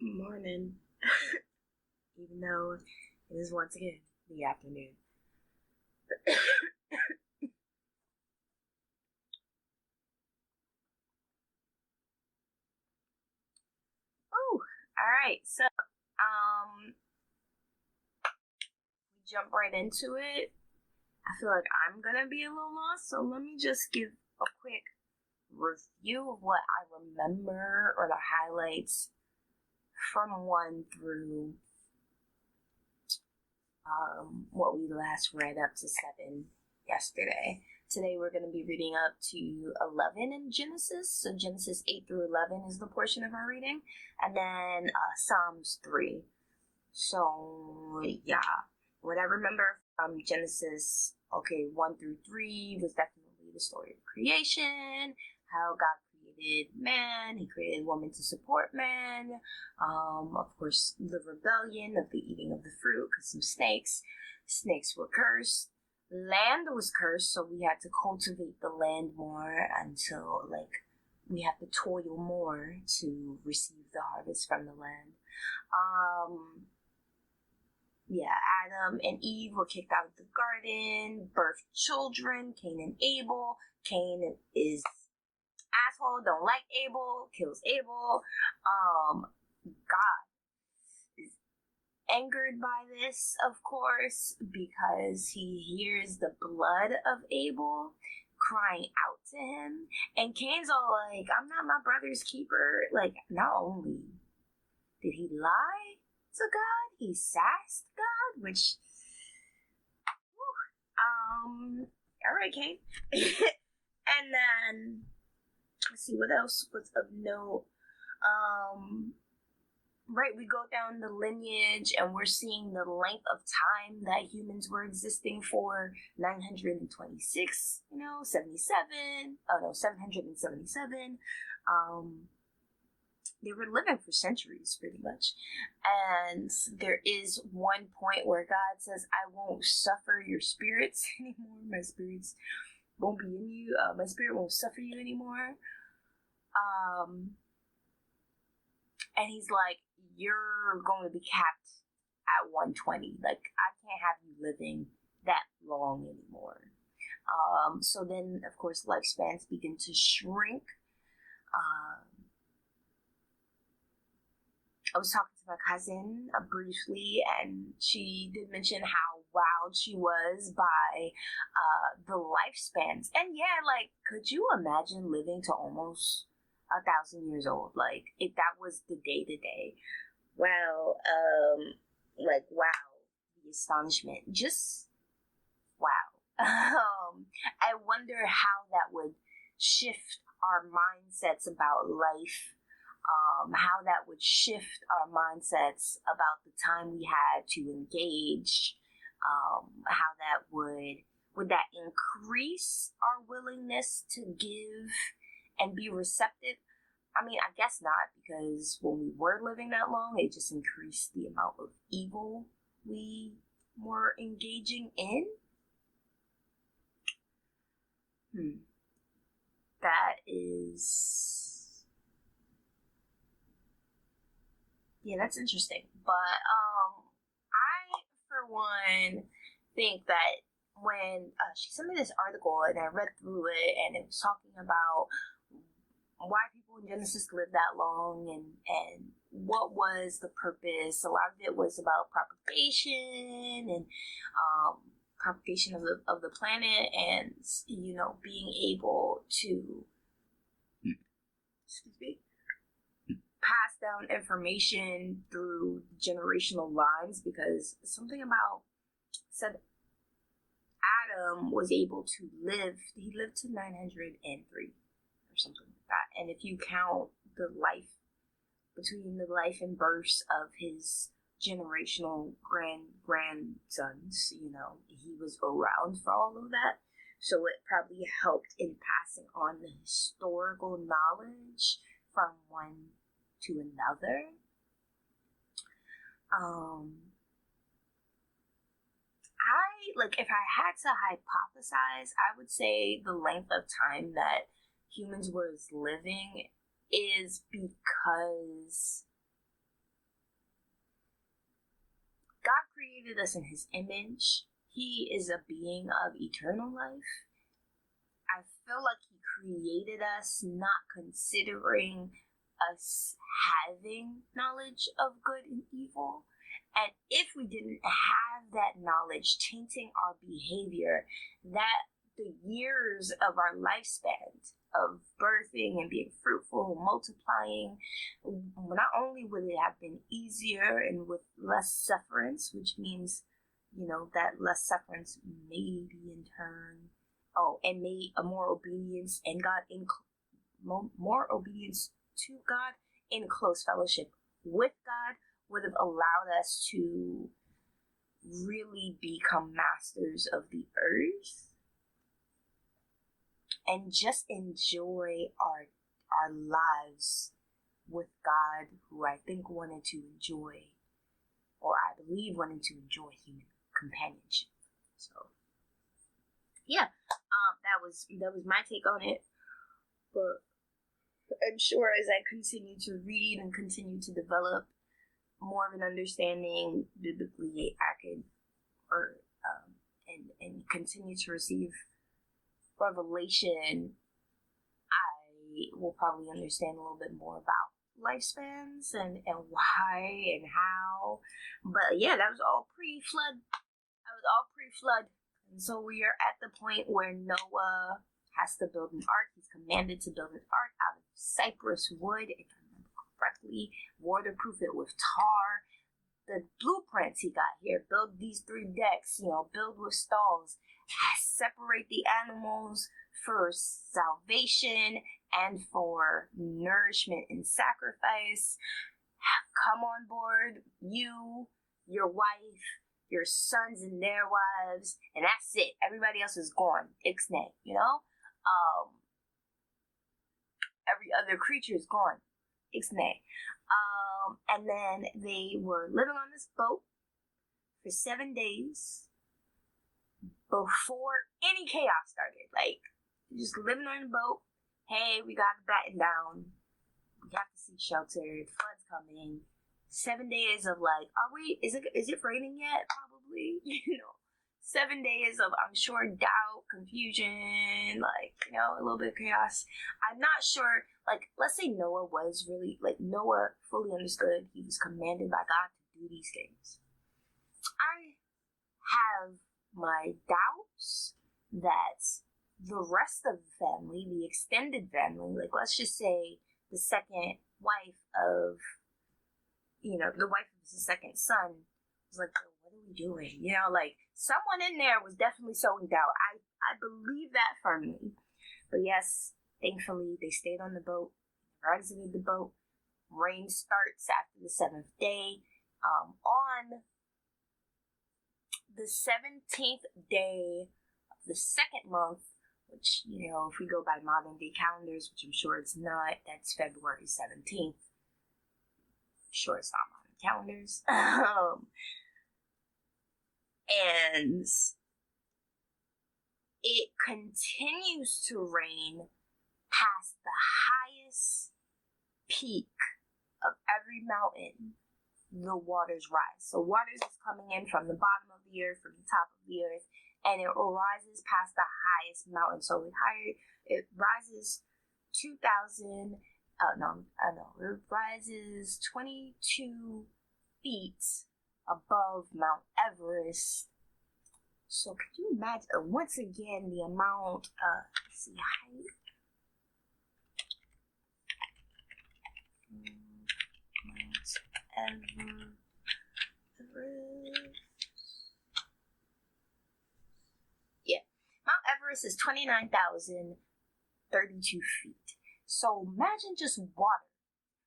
Morning. Even though it is once again the afternoon. Oh, alright, so we jump right into it. I feel like I'm gonna be a little lost, so let me just give a quick review of what I remember or the highlights from 1 through what we last read up to 7 yesterday. Today we're going to be reading up to 11 in Genesis. So Genesis 8 through 11 is the portion of our reading. And then Psalms 3. So yeah, what I remember from Genesis 1 through 3 was definitely the story of creation, how God created man, he created woman to support man, of course the rebellion of the eating of the fruit because some snakes were cursed, land was cursed, so we had to cultivate the land more until we have to toil more to receive the harvest from the land. Adam and Eve were kicked out of the garden, birthed children, Cain and Abel. Cain is asshole, don't like Abel, kills Abel. God is angered by this, of course, because he hears the blood of Abel crying out to him. And Cain's all like, I'm not my brother's keeper. Like, not only did he lie to God, he sassed God, which, alright, Cain. And then, let's see, what else was of note? Right, we go down the lineage and we're seeing the length of time that humans were existing for, 926, 777. They were living for centuries, pretty much. And there is one point where God says, I won't suffer your spirits anymore. My spirits won't be in you. My spirit won't suffer you anymore. And he's like, you're going to be capped at 120. Like, I can't have you living that long anymore. So then, of course, lifespans begin to shrink. I was talking to my cousin briefly, and she did mention how wowed she was by the lifespans. And yeah, like, could you imagine living to almost 1,000 years old? Like, if that was the day-to-day. Wow. Wow. The astonishment. Just wow. I wonder how that would shift our mindsets about life. How that would shift our mindsets about the time we had to engage, how that would that increase our willingness to give and be receptive? I mean, I guess not, because when we were living that long, it just increased the amount of evil we were engaging in. That is... Yeah, that's interesting. But I, for one, think that when she sent me this article and I read through it, and it was talking about why people in Genesis lived that long and what was the purpose. A lot of it was about propagation and propagation of the planet, and being able to pass down information through generational lines, because something about said Adam was able to live, he lived to 903 or something like that. And if you count the life, between the life and births of his generational grandsons, he was around for all of that. So it probably helped in passing on the historical knowledge from one to another. If I had to hypothesize, I would say the length of time that humans was living is because God created us in his image. He is a being of eternal life. I feel like he created us not considering us having knowledge of good and evil. And if we didn't have that knowledge tainting our behavior, that the years of our lifespan of birthing and being fruitful, multiplying, not only would it have been easier and with less sufferance, which means, that less sufferance may be in turn, and made a more obedience and God more obedience to God in close fellowship with God would have allowed us to really become masters of the earth and just enjoy our lives with God, who I think wanted to enjoy, or I believe wanted to enjoy human companionship. So, yeah, that was my take on it. But I'm sure as I continue to read and continue to develop more of an understanding biblically, I can, and continue to receive revelation, I will probably understand a little bit more about lifespans and why and how. But yeah, that was all pre-flood. And so we are at the point where Noah has to build an ark. He's commanded to build an ark out of cypress wood, if I remember correctly, waterproof it with tar. The blueprints he got here: build these 3 decks, build with stalls, separate the animals for salvation and for nourishment and sacrifice. Come on board, you, your wife, your sons and their wives, and that's it. Everybody else is gone. Ixnay, every other creature is gone. Ixnay. And then they were living on this boat for 7 days before any chaos started. Like, just living on the boat. Hey, we got to batten down. We got to see shelter. Flood's coming. 7 days of is it raining yet? Probably, 7 days of, I'm sure, doubt, confusion, a little bit of chaos. I'm not sure, let's say Noah was really, Noah fully understood he was commanded by God to do these things. I have my doubts that the rest of the family, the extended family, let's just say the second wife of, the wife of his second son was like, what are we doing? Someone in there was definitely sowing doubt. I believe that firmly. But yes, thankfully, they stayed on the boat, exited the boat. Rain starts after the 7th day. On the 17th day of the 2nd month, which, if we go by modern day calendars, which I'm sure it's not, that's February 17th. I'm sure it's not modern calendars. And it continues to rain past the highest peak of every mountain. The waters rise. So waters is coming in from the bottom of the earth, from the top of the earth, and it rises past the highest mountain. So it rises 2,000. It rises 22 feet above Mount Everest. So could you imagine, once again, the amount of, height? Mount Everest. Yeah. Mount Everest is 29,032 feet. So imagine just water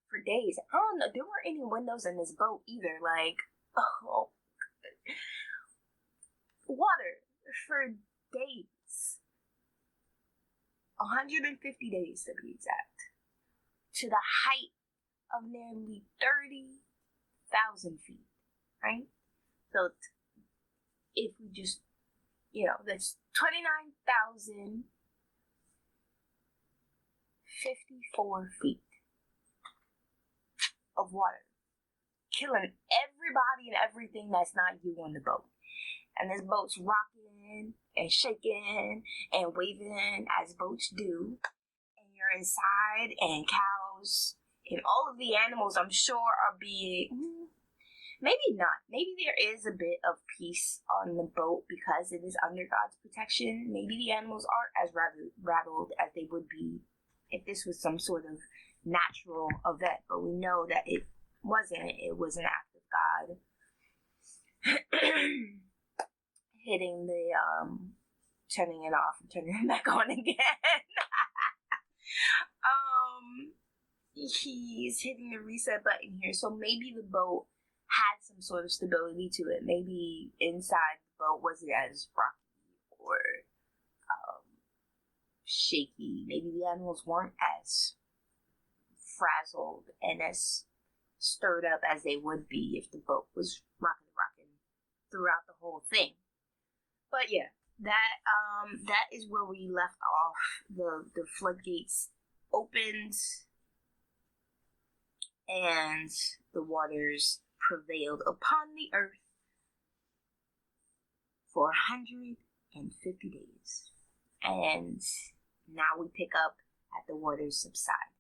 for days. I don't know, there weren't any windows in this boat either. Water for days. 150 days to be exact. To the height of nearly 30,000 feet, right? So if we just, that's 29,054 feet. of water, killing everybody and everything that's not you on the boat. And this boat's rocking and shaking and waving as boats do. And you're inside, and cows and all of the animals, I'm sure, are being... Maybe not. Maybe there is a bit of peace on the boat because it is under God's protection. Maybe the animals aren't as rattled as they would be if this was some sort of natural event. But we know that it wasn't. It was an act of God hitting the, turning it off and turning it back on again. He's hitting the reset button here. So maybe the boat had some sort of stability to it. Maybe inside the boat wasn't as rocky or shaky. Maybe the animals weren't as frazzled and as stirred up as they would be if the boat was rocking throughout the whole thing. But yeah, that is where we left off. The floodgates opened and the waters prevailed upon the earth for 150 days. And now we pick up at the waters subside.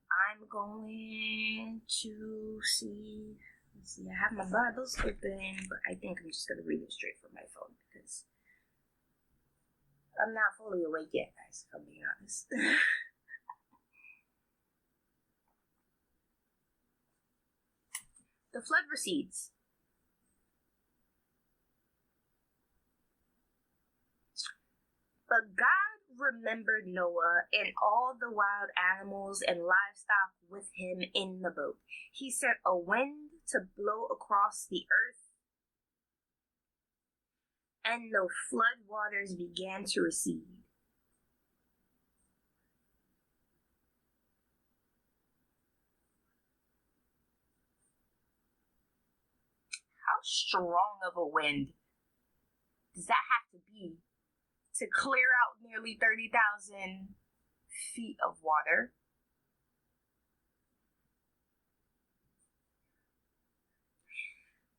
I'm going to see... Let's see, I have my Bibles open, but I think I'm just going to read it straight from my phone because I'm not fully awake yet, guys, if I'm being honest. The flood recedes. But God remembered Noah and all the wild animals and livestock with him in the boat. He sent a wind to blow across the earth, and the flood waters began to recede. How strong of a wind does that have to be to clear out nearly 30,000 feet of water?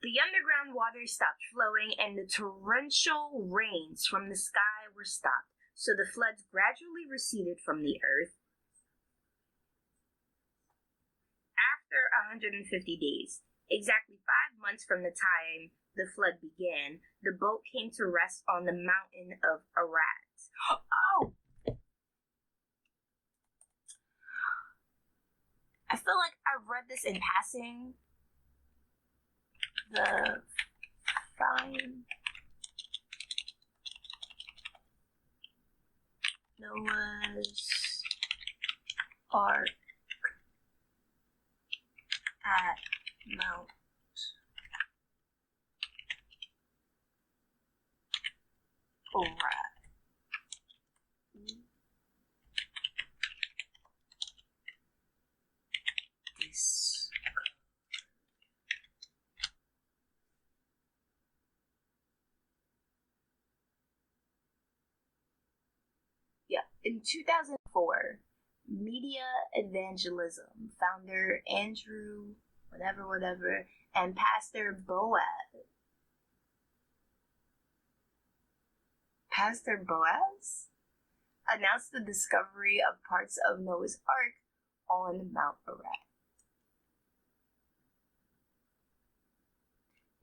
The underground water stopped flowing and the torrential rains from the sky were stopped, so the floods gradually receded from the earth. After 150 days, exactly 5 months from the time the flood began, the boat came to rest on the mountain of Ararat. Oh! I feel like I read this in passing. The fine Noah's Ark at Mount Ararat. In 2004, media evangelism founder Andrew, whatever, and Pastor Boaz announced the discovery of parts of Noah's Ark on Mount Ararat.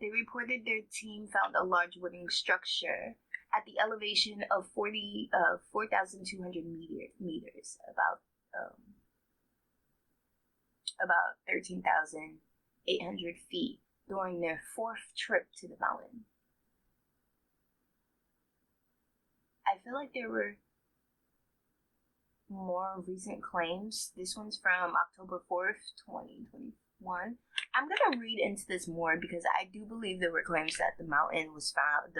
They reported their team found a large wooden structure at the elevation of 4,200 meters, about 13,800 feet, during their fourth trip to the mountain. I feel like there were more recent claims. This one's from October 4th, 2021. I'm going to read into this more because I do believe there were claims that the mountain was found,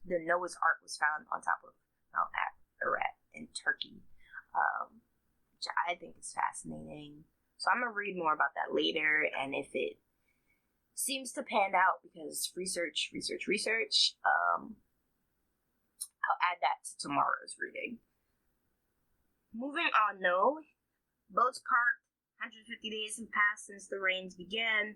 the Noah's Ark was found on top of Mount Ararat in Turkey, which I think is fascinating. So I'm going to read more about that later, and if it seems to pan out, because research, I'll add that to tomorrow's reading. Moving on though, boats parked, 150 days have passed since the rains began.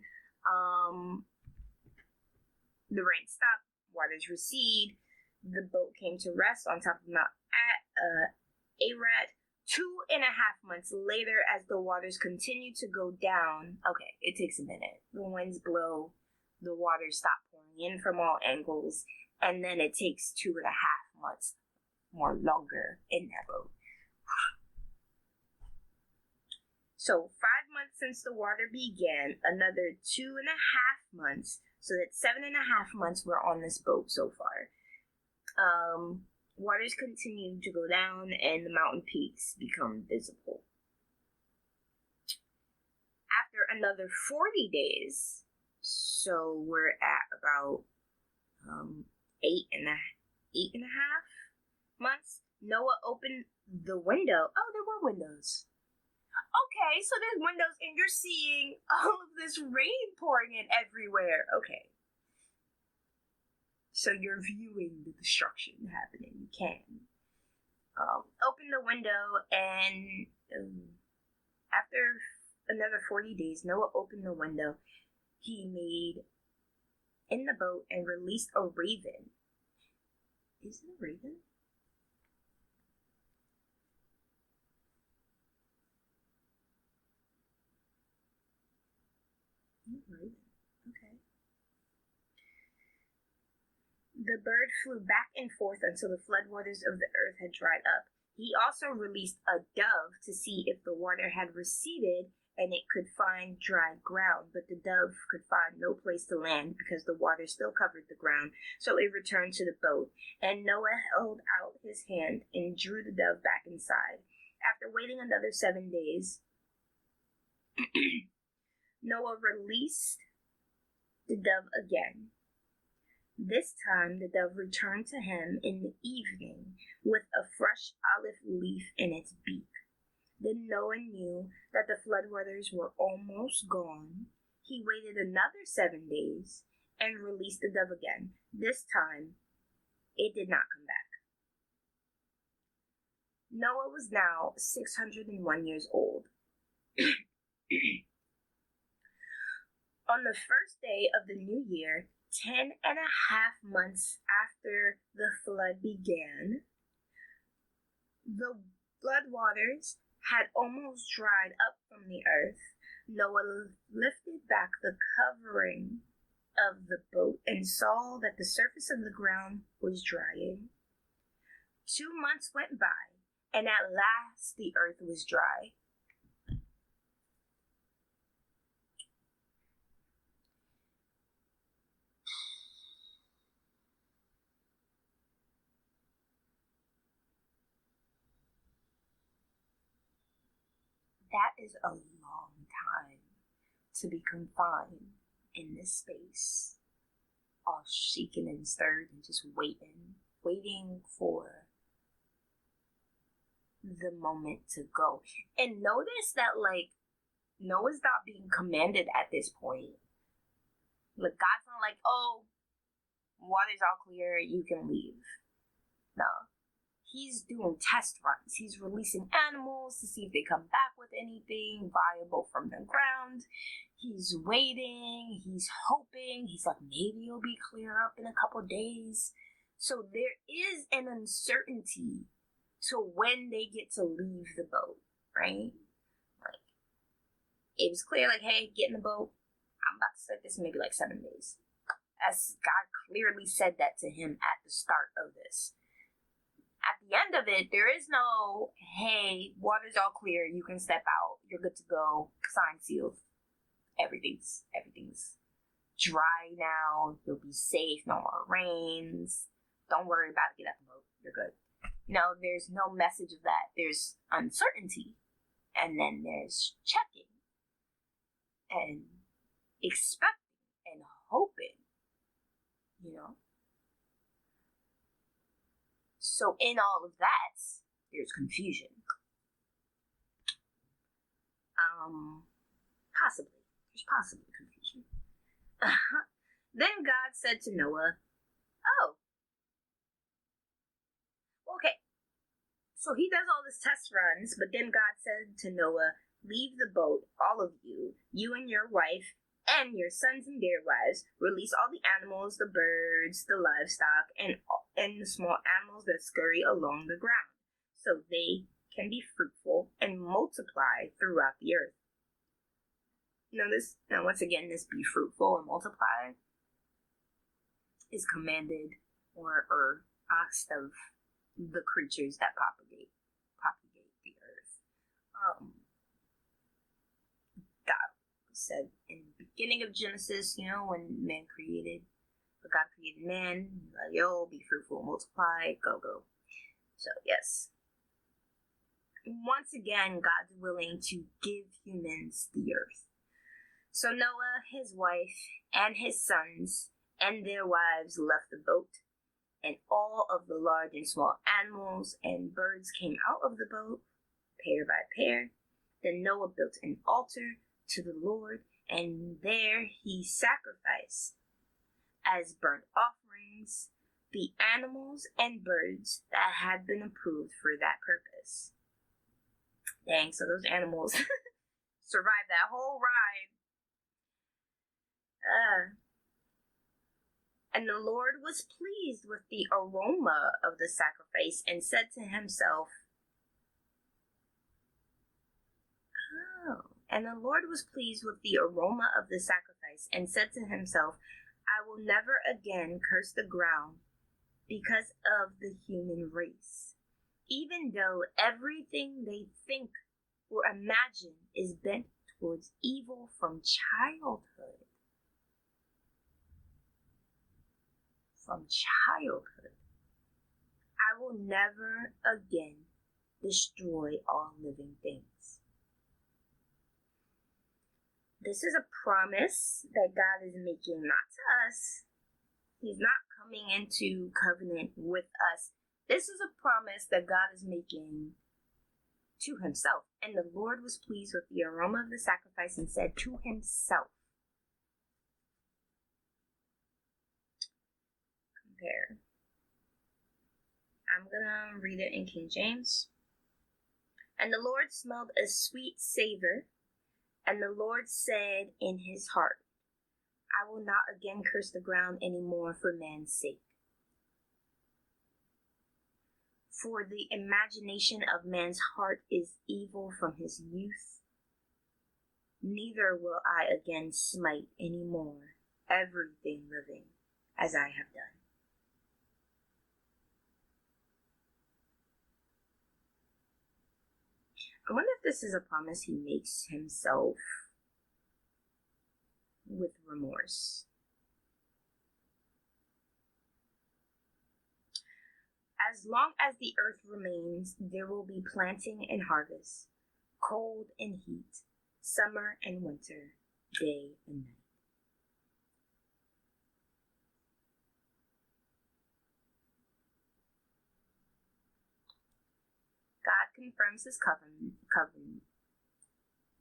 The rain stopped, waters recede. The boat came to rest on top of Mount Ararat. 2.5 months later, as the waters continued to go down, okay, it takes a minute. The winds blow, the waters stop pouring in from all angles, and then it takes 2.5 months more longer in that boat. So 5 months since the water began, another 2.5 months, so that's 7.5 months we're on this boat so far. Waters continue to go down and the mountain peaks become visible. After another 40 days, so we're at about 8.5 months, Noah opened the window. Oh, there were windows. Okay, so there's windows and you're seeing all of this rain pouring in everywhere. Okay. So you're viewing the destruction happening. You can. Open the window, and after another 40 days, Noah opened the window. He made in the boat and released a raven. Is it a raven? Raven. Okay. The bird flew back and forth until the floodwaters of the earth had dried up. He also released a dove to see if the water had receded and it could find dry ground, but the dove could find no place to land because the water still covered the ground, so it returned to the boat. And Noah held out his hand and drew the dove back inside. After waiting another 7 days, Noah released the dove again. This time the dove returned to him in the evening with a fresh olive leaf in its beak. Then Noah knew that the floodwaters were almost gone. He waited another 7 days and released the dove again. This time, it did not come back. Noah was now 601 years old. On the first day of the new year, 10.5 months after the flood began, the floodwaters had almost dried up from the earth. Noah lifted back the covering of the boat and saw that the surface of the ground was drying. 2 months went by, and at last the earth was dry. That is a long time to be confined in this space, all shaken and stirred and just waiting for the moment to go. And notice that, like, Noah's not being commanded at this point. Like, God's not like, oh, water's all clear, you can leave. No. He's doing test runs. He's releasing animals to see if they come back with anything viable from the ground. He's waiting. He's hoping. He's like, maybe it'll be clear up in a couple days. So there is an uncertainty to when they get to leave the boat, right? Like, it was clear, like, hey, get in the boat. I'm about to start this in maybe like 7 days. As God clearly said that to him at the start of this. At the end of it, there is no, hey, water's all clear, you can step out, you're good to go, signed, sealed. Everything's dry now, you'll be safe, no more rains, don't worry about it, get out the boat, you're good. No, there's no message of that. There's uncertainty, and then there's checking, and expecting, and hoping, you know? So in all of that, there's confusion. There's possibly confusion. Then God said to Noah, oh, okay. So he does all these test runs, but then God said to Noah, Leave the boat, all of you, you and your wife, and your sons and their wives. Release all the animals, the birds, the livestock, and the small animals that scurry along the ground, so they can be fruitful and multiply throughout the earth. Now once again, this be fruitful and multiply is commanded or asked of the creatures that populate the earth. God said in the beginning of Genesis, when God created man, like, yo, be fruitful, multiply, go. So yes. Once again, God's willing to give humans the earth. So Noah, his wife, and his sons, and their wives left the boat, and all of the large and small animals and birds came out of the boat, pair by pair. Then Noah built an altar to the Lord, and there he sacrificed as burnt offerings the animals and birds that had been approved for that purpose. Dang, so those animals survived that whole ride. And the Lord was pleased with the aroma of the sacrifice and said to himself, I will never again curse the ground because of the human race, even though everything they think or imagine is bent towards evil from childhood. I will never again destroy all living things. This is a promise that God is making, not to us. He's not coming into covenant with us. This is a promise that God is making to himself. And the Lord was pleased with the aroma of the sacrifice and said to himself, compare. I'm going to read it in King James. And the Lord smelled a sweet savor, and the Lord said in his heart, I will not again curse the ground anymore for man's sake. For the imagination of man's heart is evil from his youth. Neither will I again smite any more everything living as I have done. I wonder if this is a promise he makes himself with remorse. As long as the earth remains, there will be planting and harvest, cold and heat, summer and winter, day and night. God confirms his covenant.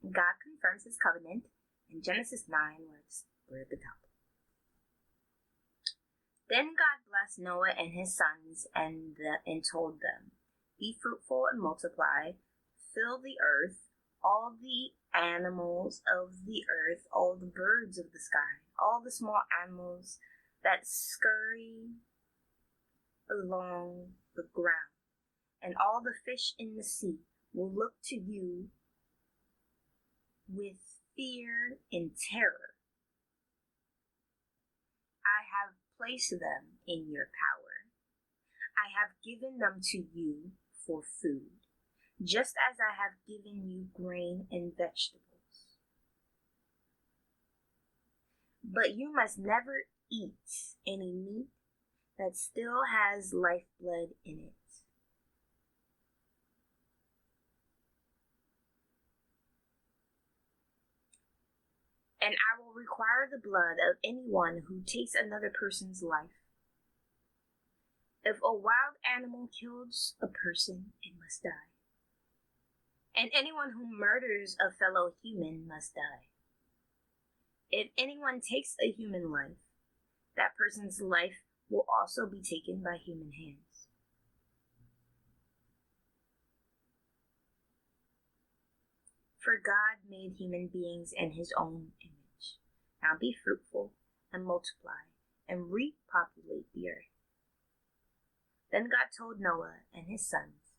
God confirms his covenant in Genesis 9, we're at the top. Then God blessed Noah and his sons and told them, be fruitful and multiply, fill the earth, all the animals of the earth, all the birds of the sky, all the small animals that scurry along the ground, and all the fish in the sea will look to you with fear and terror. I have placed them in your power. I have given them to you for food, just as I have given you grain and vegetables. But you must never eat any meat that still has lifeblood in it. And I will require the blood of anyone who takes another person's life. If a wild animal kills a person, it must die. And anyone who murders a fellow human must die. If anyone takes a human life, that person's life will also be taken by human hands. For God made human beings in his own image. Now be fruitful and multiply and repopulate the earth. Then God told Noah and his sons,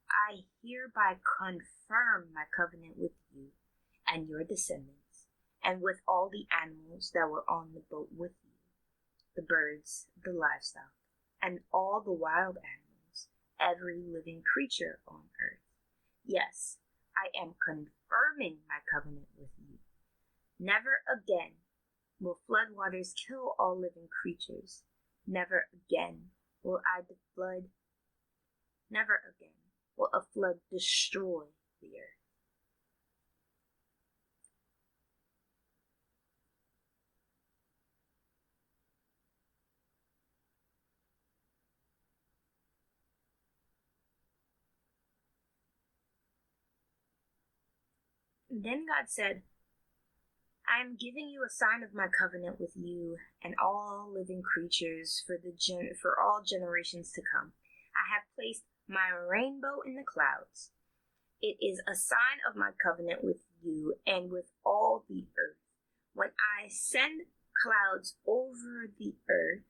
I hereby confirm my covenant with you and your descendants, and with all the animals that were on the boat with you, the birds, the livestock, and all the wild animals, every living creature on earth. Yes, I am confirming my covenant with you. Never again will floodwaters kill all living creatures. Never again will Never again will a flood destroy the earth. Then God said, I am giving you a sign of my covenant with you and all living creatures for all generations to come. I have placed my rainbow in the clouds. It is a sign of my covenant with you and with all the earth. When I send clouds over the earth,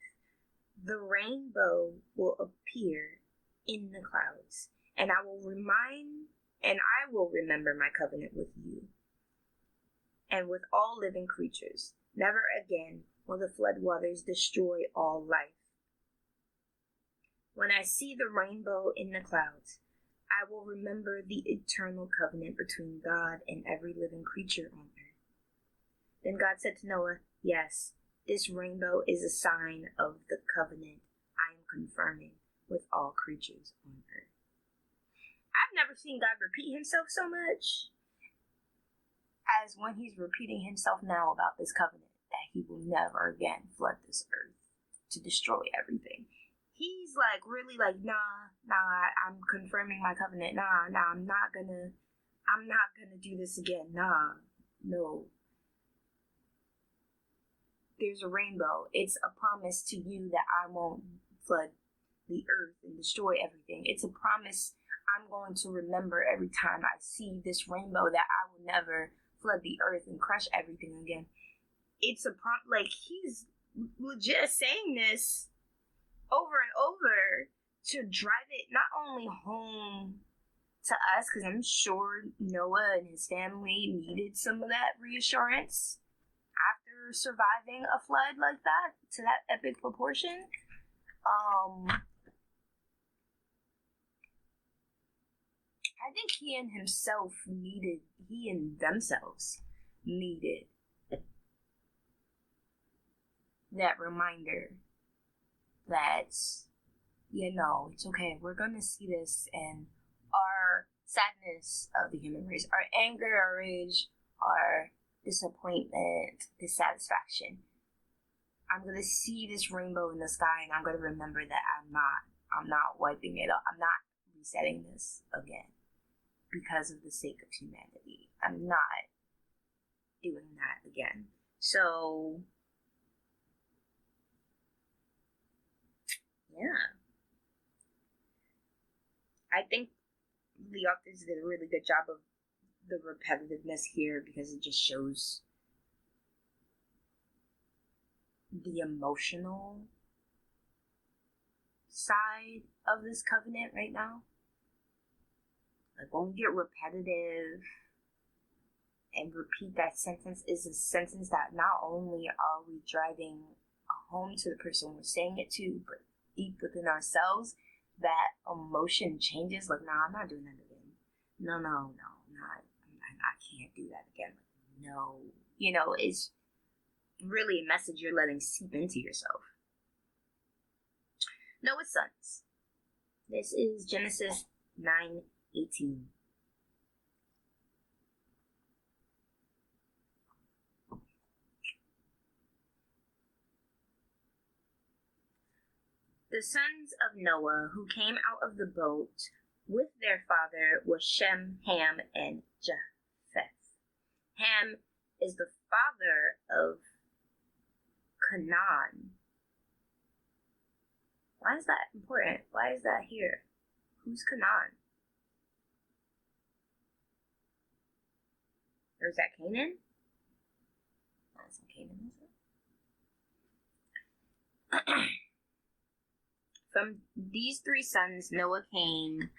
the rainbow will appear in the clouds, and I will remember my covenant with you and with all living creatures. Never again will the floodwaters destroy all life. When I see the rainbow in the clouds, I will remember the eternal covenant between God and every living creature on earth. Then God said to Noah, yes, this rainbow is a sign of the covenant I am confirming with all creatures on earth. I've never seen God repeat himself so much as when he's repeating himself now about this covenant, that he will never again flood this earth to destroy everything. He's like really like, nah, I'm confirming my covenant. Nah, I'm not gonna do this again. No. There's a rainbow. It's a promise to you that I won't flood the earth and destroy everything. It's a promise I'm going to remember every time I see this rainbow, that I will never flood the earth and crush everything again. It's a like he's legit saying this over and over to drive it not only home to us, because I'm sure Noah and his family needed some of that reassurance after surviving a flood like that to that epic proportion. I think he and themselves needed that reminder that, it's okay. We're going to see this, and our sadness of the human race, our anger, our rage, our disappointment, dissatisfaction. I'm going to see this rainbow in the sky, and I'm going to remember that I'm not wiping it off. I'm not resetting this again because of the sake of humanity. I'm not doing that again. So, yeah. I think the authors did a really good job of the repetitiveness here, because it just shows the emotional side of this covenant right now. Like, when we get repetitive and repeat that sentence, is a sentence that not only are we driving home to the person we're saying it to, but deep within ourselves, that emotion changes. Like, I'm not doing that again. No, I can't do that again. Like, no. It's really a message you're letting seep into yourself. Noah's sons. This is Genesis 9:18. The sons of Noah who came out of the boat with their father were Shem, Ham, and Japheth. Ham is the father of Canaan. Why is that important? Why is that here? Who's Canaan? Or is that Canaan? That's not Canaan, is it? From these three sons Noah came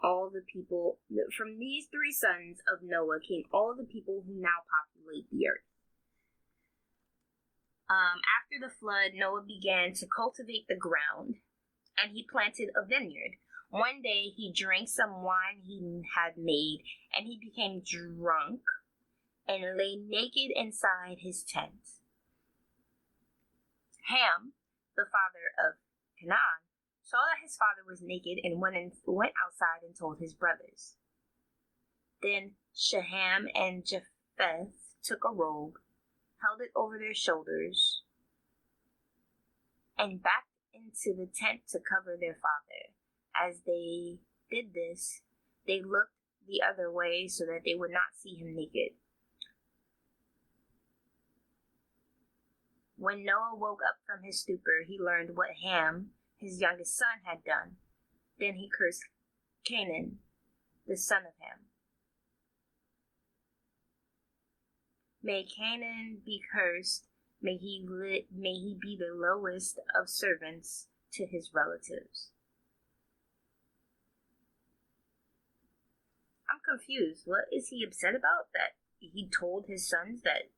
all the people. From these three sons of Noah came all the people who now populate the earth. After the flood, Noah began to cultivate the ground, and he planted a vineyard. One day he drank some wine he had made, and he became drunk and lay naked inside his tent. Ham, the father of Canaan, saw that his father was naked and went outside and told his brothers. Then Shalom and Japheth took a robe, held it over their shoulders, and backed into the tent to cover their father. As they did this, they looked the other way so that they would not see him naked. When Noah woke up from his stupor, he learned what Ham, his youngest son, had done. Then he cursed Canaan, the son of Ham. May Canaan be cursed. May he be the lowest of servants to his relatives. I'm confused. What is he upset about? That he told his sons that?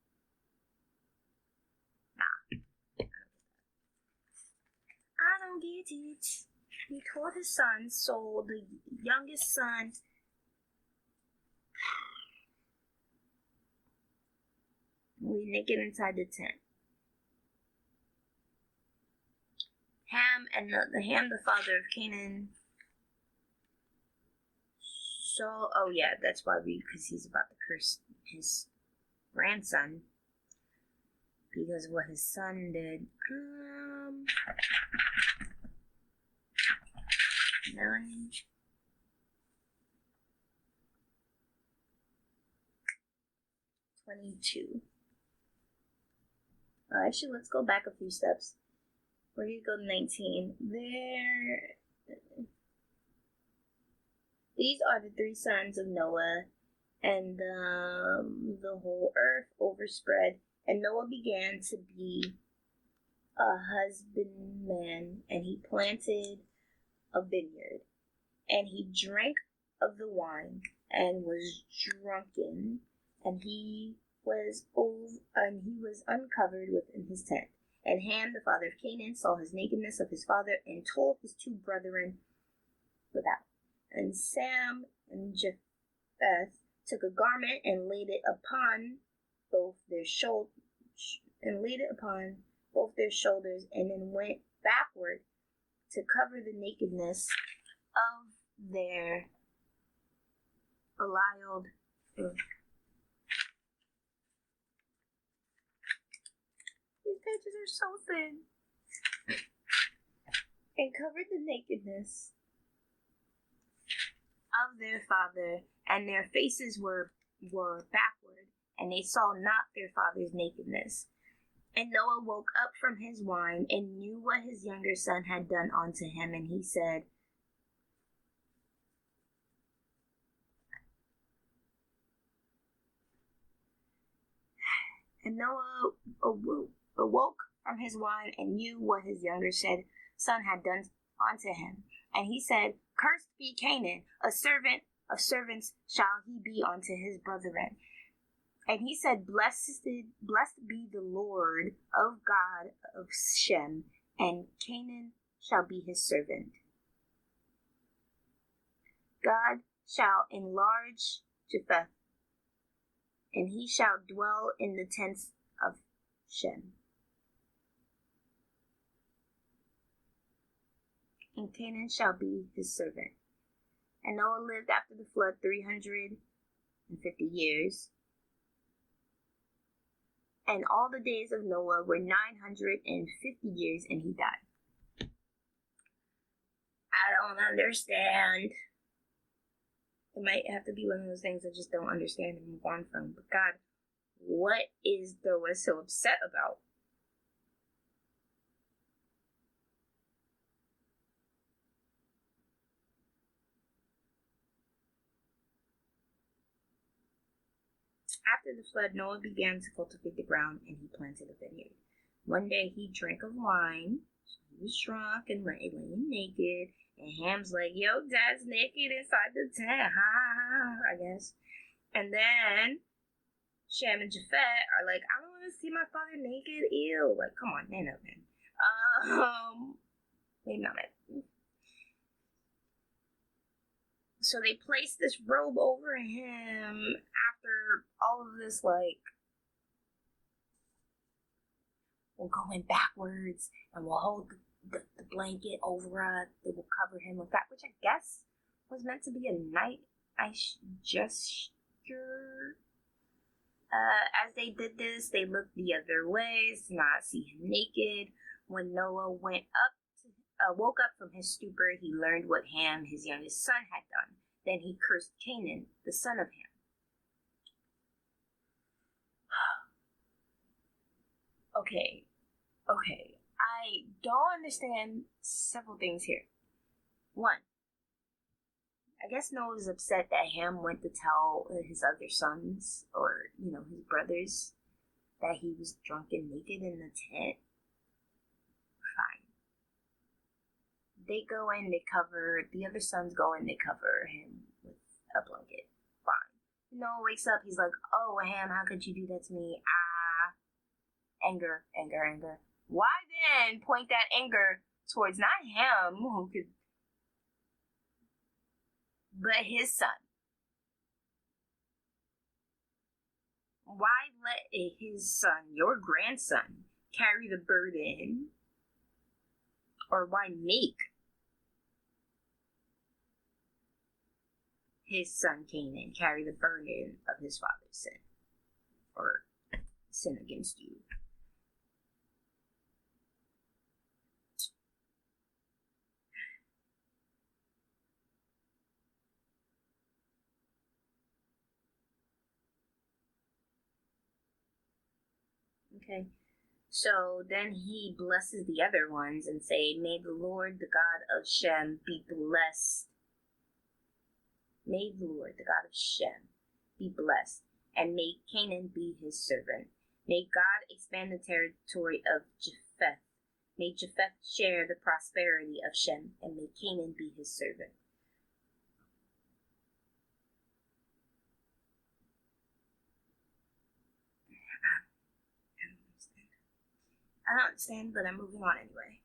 Nah. I don't get it. He told his sons, so the youngest son we naked inside the tent. Ham the father of Canaan. So, oh yeah, that's why because he's about to curse his grandson because of what his son did. 9. Actually, let's go back a few steps. We're going to go to 19. These are the three sons of Noah, and the whole earth overspread. And Noah began to be a husbandman, and he planted a vineyard. And he drank of the wine, and was drunken, and he was uncovered within his tent. And Ham, the father of Canaan, saw his nakedness of his father, and told his two brethren without. And Sam and Japheth took a garment and laid it upon both their shoulders, and then went backward to cover the nakedness of their belial. These pages are so thin. And covered the nakedness of their father, and their faces were backward, and they saw not their father's nakedness. And Noah woke up from his wine and knew what his younger son had done unto him, and he said, and Noah awoke from his wine and knew what his younger son had done unto him. And he said, Cursed be Canaan, a servant of servants shall he be unto his brethren. And he said, Blessed be the Lord of God of Shem, and Canaan shall be his servant. God shall enlarge Japheth, and he shall dwell in the tents of Shem. And Canaan shall be his servant. And Noah lived after the flood 350 years. And all the days of Noah were 950 years, and he died. I don't understand. It might have to be one of those things I just don't understand and move on from. But God, what is Noah so upset about? After the flood, Noah began to cultivate the ground, and he planted a vineyard. One day he drank of wine, so he was drunk and laying naked, and Ham's like, yo, Dad's naked inside the tent, I guess. And then Shem and Japhet are like, I don't want to see my father naked, ew. Like, come on, man up, man. Maybe not man. So they place this robe over him after all of this, like, we'll go in backwards and we'll hold the blanket over us that will cover him with that, which I guess was meant to be a night gesture. As they did this, they looked the other way to not see him naked. When Noah woke up from his stupor, he learned what Ham, his youngest son, had done. Then he cursed Canaan, the son of Ham. Okay. I don't understand several things here. One, I guess Noah was upset that Ham went to tell his other sons, or, his brothers, that he was drunk and naked in the tent. Fine. They go in, the other sons go in, they cover him with a blanket. Fine. Noah wakes up, he's like, oh, Ham, how could you do that to me? Anger. Why then point that anger towards not Ham, but his son? Why let his son, your grandson, carry the burden? Or why make his son Canaan carry the burden of his father's sin? Or sin against you? Okay, so then he blesses the other ones and say, may the Lord, the God of Shem, be blessed. May the Lord, the God of Shem, be blessed, and may Canaan be his servant. May God expand the territory of Japheth. May Japheth share the prosperity of Shem, and may Canaan be his servant. I don't understand, but I'm moving on anyway.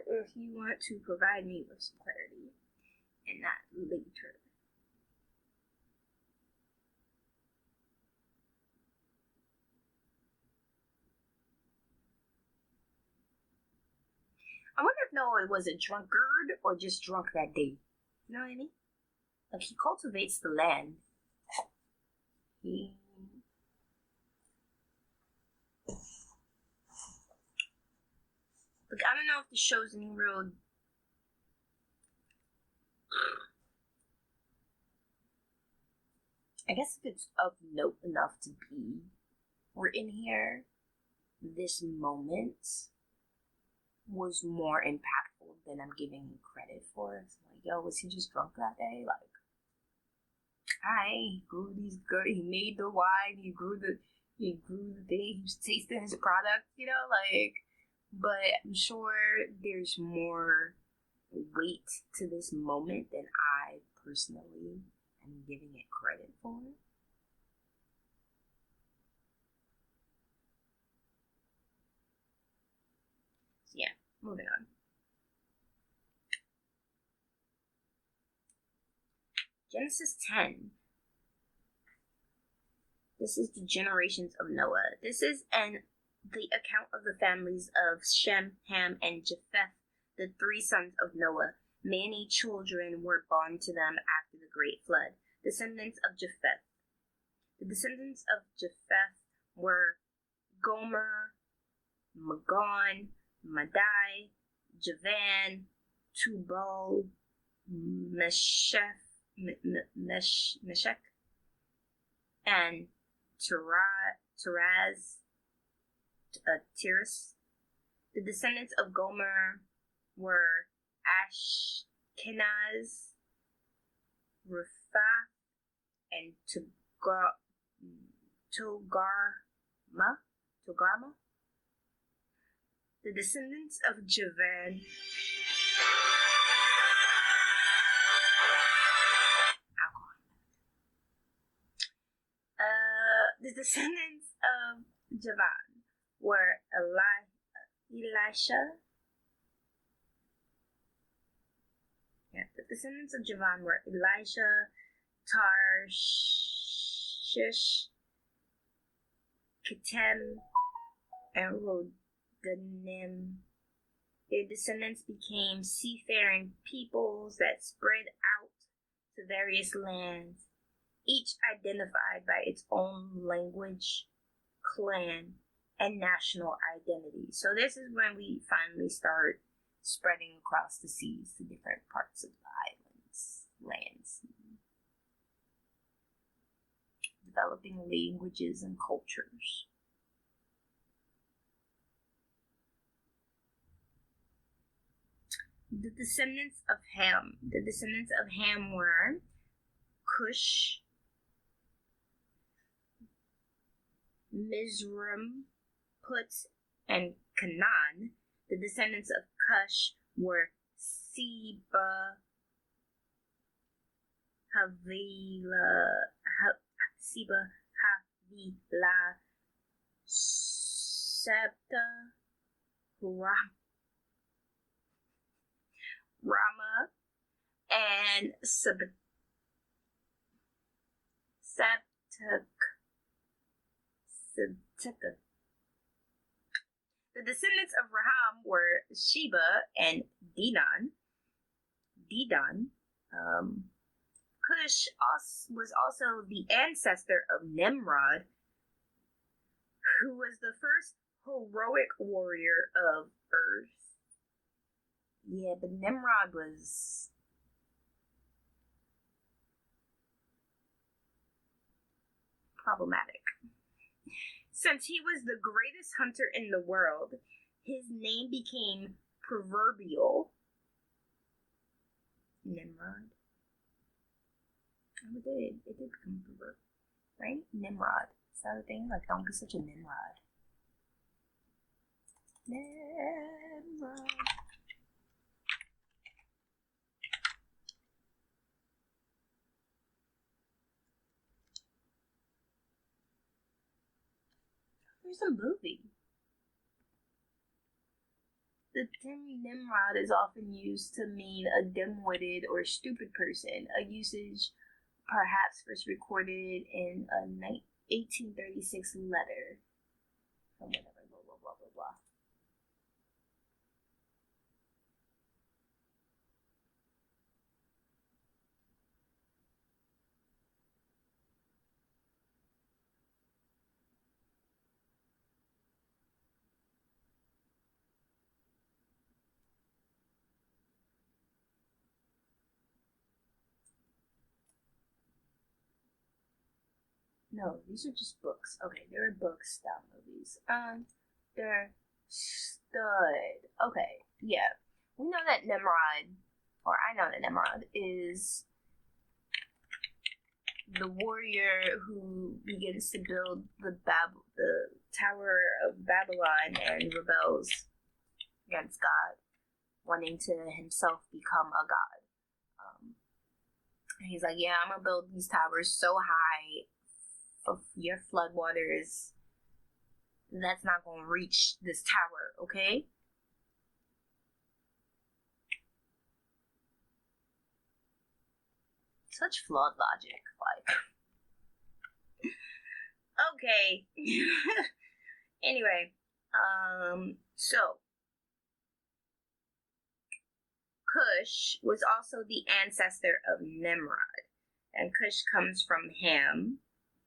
If you want to provide me with some clarity and not later. I wonder if Noah was a drunkard or just drunk that day. You know what I mean? Like, he cultivates the land. Like, I don't know if the show's any real. I guess if it's of note enough to be written here, this moment was more impactful than I'm giving him credit for. It's like, yo, was he just drunk that day? Like, he grew these good. He made the wine. He grew the thing. He was tasting his product. Like. But I'm sure there's more weight to this moment than I personally am giving it credit for. So yeah, moving on. Genesis 10. This is the generations of Noah. This is the account of the families of Shem, Ham, and Japheth, the three sons of Noah. Many children were born to them after the great flood. Descendants of Japheth. The descendants of Japheth were Gomer, Magon, Madai, Javan, Tubal, Meshech, and Tiras. Tiras. The descendants of Gomer were Ashkenaz, Riphath, and Togarma. The descendants of Javan. The descendants of Javan were Elisha. Yeah, the descendants of Javan were Elisha, Tarshish, Kittim, and Rodanim. Their descendants became seafaring peoples that spread out to various lands, each identified by its own language, clan, and national identity. So this is when we finally start spreading across the seas to different parts of the islands, lands, developing languages and cultures. The descendants of Ham. The descendants of Ham were Cush, Mizraim, Put, and Canaan. The descendants of Cush were Seba, Havila, Septa, Rama, and Septuk. The descendants of Raham were Sheba and Dedan. Cush was also the ancestor of Nimrod, who was the first heroic warrior of Earth. Yeah, but Nimrod was problematic. Since he was the greatest hunter in the world, his name became proverbial. Nimrod. Oh, it did become proverbial, right? Nimrod. Is that a thing? Like, don't be such a Nimrod. Nimrod. There's a movie. The term Nimrod is often used to mean a dim-witted or stupid person, a usage perhaps first recorded in a 1836 letter from whatever, blah, blah, blah, blah, blah. No, these are just books. Okay, there are books, style movies. They're stud. Okay, yeah. We know that Nimrod, or I know that Nimrod is the warrior who begins to build the Tower of Babylon and rebels against God, wanting to himself become a god. And he's like, yeah, I'm gonna build these towers so high of your floodwaters that's not gonna reach this tower, okay? Such flawed logic, like. Okay. Anyway, so Cush was also the ancestor of Nimrod, and Cush comes from Ham.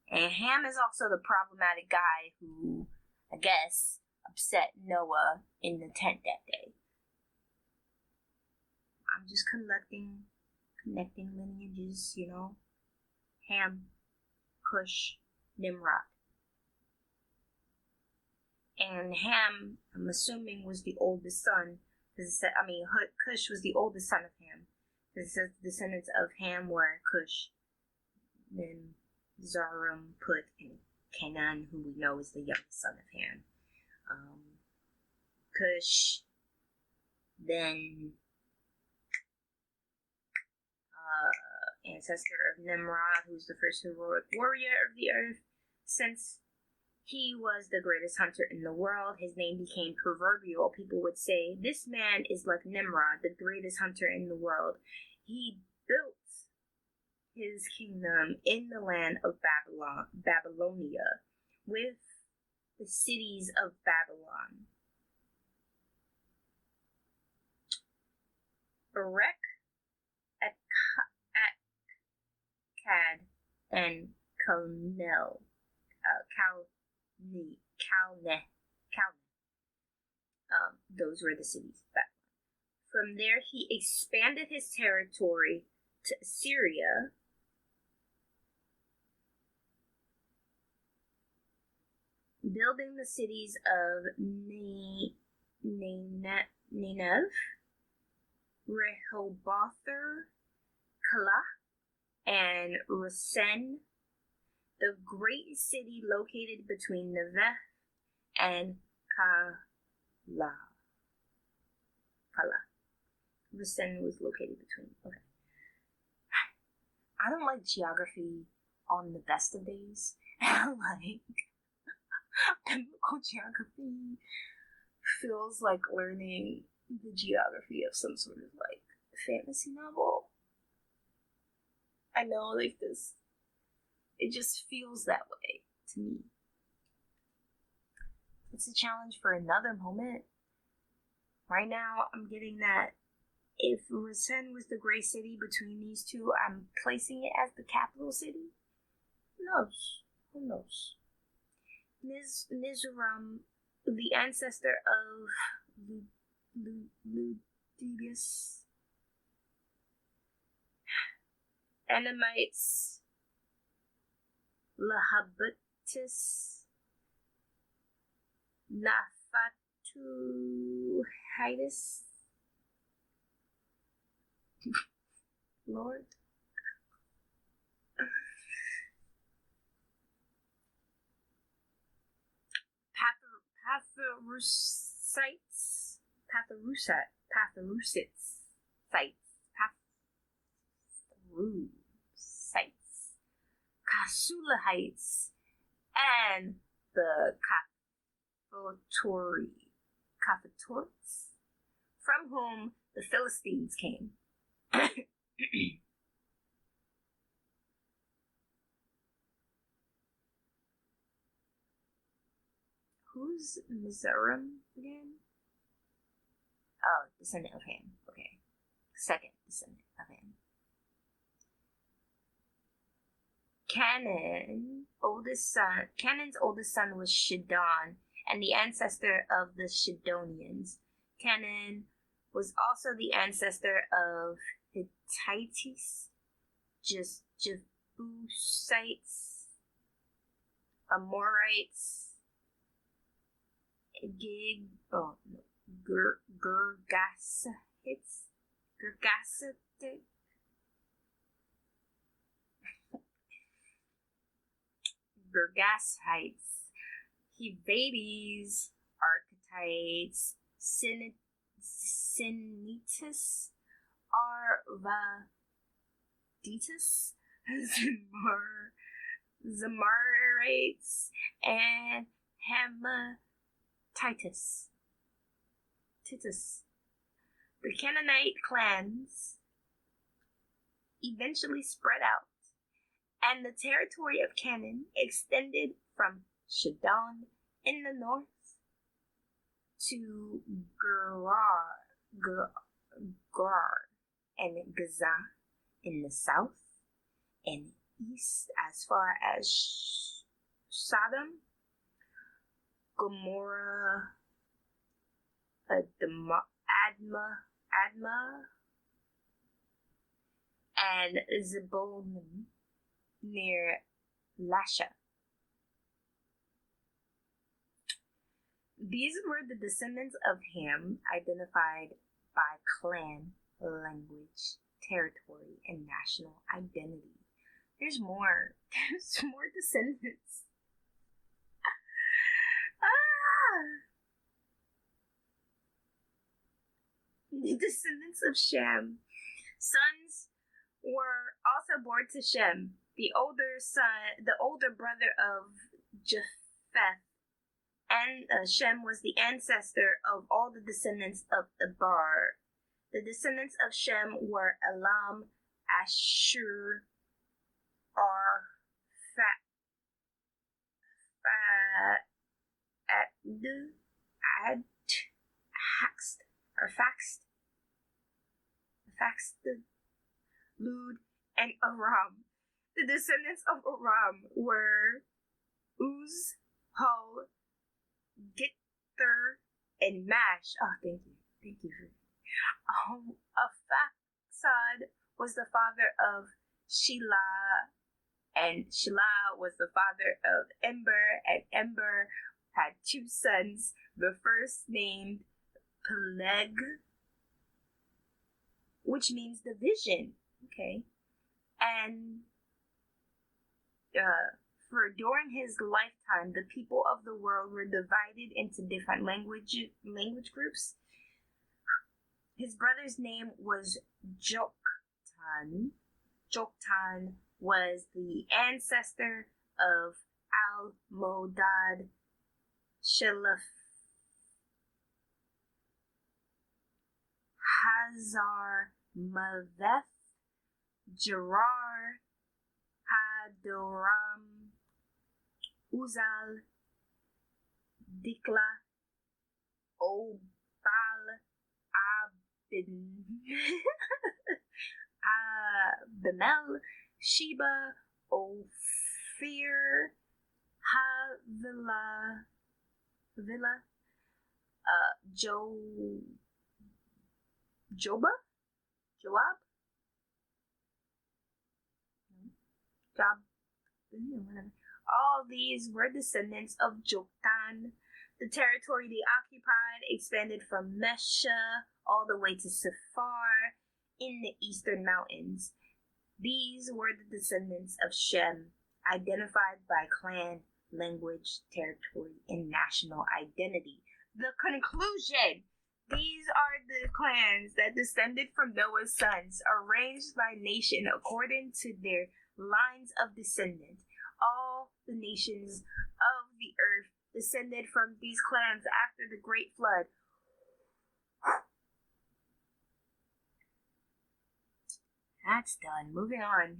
And Ham is also the problematic guy who, I guess, upset Noah in the tent that day. I'm just connecting lineages, you know. Ham, Cush, Nimrod. And Ham, I'm assuming, was the oldest son. Cush was the oldest son of Ham. Because it says the descendants of Ham were Cush, Then Zoram put in Canaan, who we know is the youngest son of Ham. Cush, then ancestor of Nimrod, who's the first heroic warrior of the earth. Since he was the greatest hunter in the world, his name became proverbial. People would say, "This man is like Nimrod, the greatest hunter in the world." He built his kingdom in the land of Babylonia, with the cities of Babylon, Erech, Akkad, and Calneh. Those were the cities of Babylon. From there, he expanded his territory to Assyria, building the cities of Nineveh, Rehoboth, Calah, and Resen, the great city located between Nineveh and Calah. Resen was located between. Okay. I don't like geography on the best of days. Like, biblical geography feels like learning the geography of some sort of like fantasy novel. I know, like, this, it just feels that way to me. It's a challenge for another moment. Right now, I'm getting that if Resen was the great city between these two, I'm placing it as the capital city. Who knows? Who knows? Nizoram, the ancestor of Ludius, Anamites, Lahabitus, Naphatuhitis, Lord, Patharusites, Kasulahites, and the Caphatorites, from whom the Philistines came. Who's Mizoram again? Oh, descendant of Ham. Okay. Second descendant of Ham. Canan's oldest son was Shidon, and the ancestor of the Shidonians. Canaan was also the ancestor of Hittites, Jebusites, Amorites, Gergasites, Hivades, Archetytes, Sinites, Arvadites, Zamarites, and Hamatites. The Canaanite clans eventually spread out, and the territory of Canaan extended from Shidon in the north to Gerar and Gaza in the south and east, as far as Sodom, Gomorrah, Admah, and Zeboim near Lasha. These were the descendants of Ham, identified by clan, language, territory, and national identity. There's more. There's more descendants. Ah! The descendants of Shem. Sons were also born to Shem, the older brother of Japheth. And Shem was the ancestor of all the descendants of Eber. The descendants of Shem were Elam, Ashur, Lud, and Aram. The descendants of Aram were Uz, Hul, Gither, and Mash. Oh, thank you. Thank you. Aphaxad was the father of Shelah, and Shelah was the father of Ember, and Ember had two sons. The first named Peleg, which means division. Okay. And for during his lifetime, the people of the world were divided into different language groups. His brother's name was Joktan. Joktan was the ancestor of Al-Modad, Hazar, Maveth, Gerar, Hadoram, Uzal, Dikla, Obal, Bemel, Sheba, Ophir, Havila, Joab. All these were descendants of Joktan. The territory they occupied expanded from Mesha all the way to Sephar in the eastern mountains. These were the descendants of Shem, identified by clan, language, territory, and national identity. The conclusion: these are the clans that descended from Noah's sons, arranged by nation according to their lines of descent. All the nations of the earth descended from these clans after the great flood. That's done. Moving on.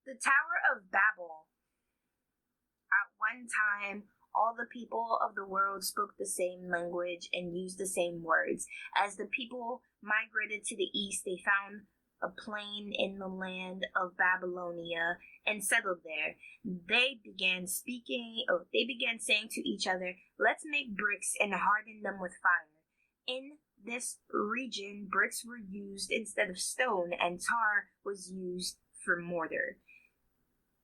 The Tower of Babel. At one time, all the people of the world spoke the same language and used the same words. As the people migrated to the east, they found a plain in the land of Babylonia and settled there. They began saying to each other, "Let's make bricks and harden them with fire." In this region, bricks were used instead of stone, and tar was used for mortar.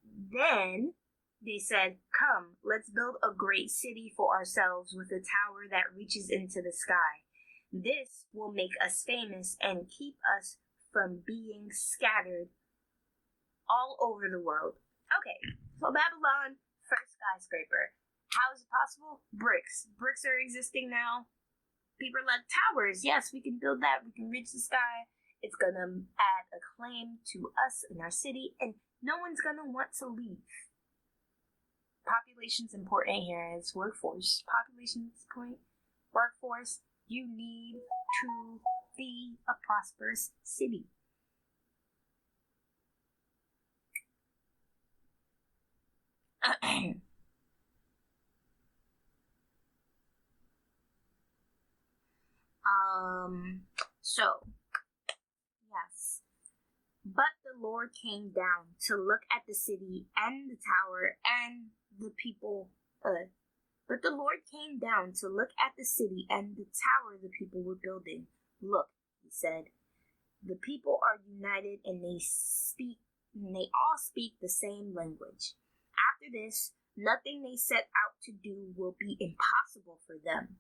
Then they said, "Come, let's build a great city for ourselves with a tower that reaches into the sky. This will make us famous and keep us from being scattered all over the world." Okay, so Babylon, first skyscraper. How is it possible? Bricks. Bricks are existing now. People are like, towers. Yes, we can build that. We can reach the sky. It's going to add a claim to us in our city, and no one's going to want to leave. Population's important here as workforce. Population's point. Workforce. You need to be a prosperous city. So, yes. But the Lord came down to look at the city and the tower and the people. But the Lord came down to look at the city and the tower the people were building. "Look," he said, "the people are united and they all speak the same language." After this, nothing they set out to do will be impossible for them.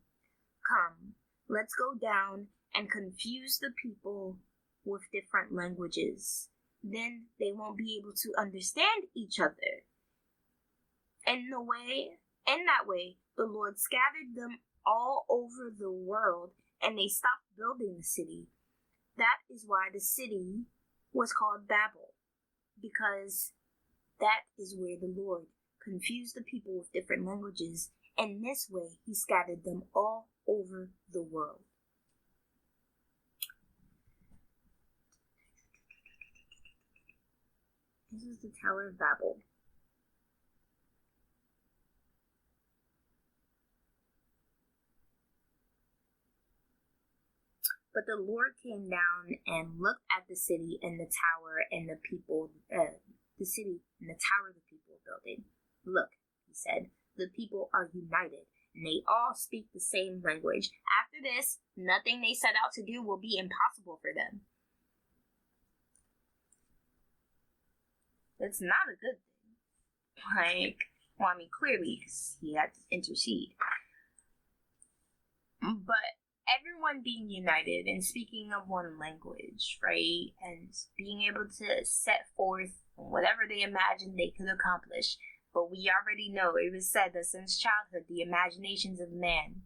Come, let's go down and confuse the people with different languages. Then they won't be able to understand each other. In that way, the Lord scattered them all over the world, and they stopped building the city. That is why the city was called Babel, because that is where the Lord confused the people with different languages, and this way he scattered them all over the world. This is the Tower of Babel. But the Lord came down and looked at the city and the tower and the people, the city and the tower the people were building. Look, he said, the people are united, and they all speak the same language. After this, nothing they set out to do will be impossible for them. It's not a good thing. Clearly, he had to intercede. But everyone being united and speaking of one language, right? And being able to set forth whatever they imagined they could accomplish. But we already know, it was said that since childhood, the imaginations of man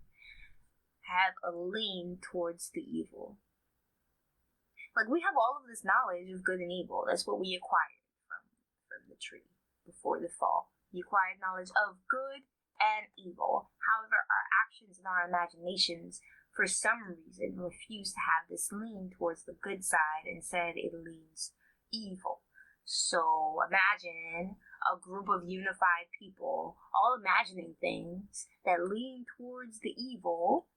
have a lean towards the evil. We have all of this knowledge of good and evil. That's what we acquired from the tree before the fall. You acquired knowledge of good and evil. However, our actions and our imaginations, for some reason, refuse to have this lean towards the good side. Instead, it leans evil. So imagine a group of unified people all imagining things that lean towards the evil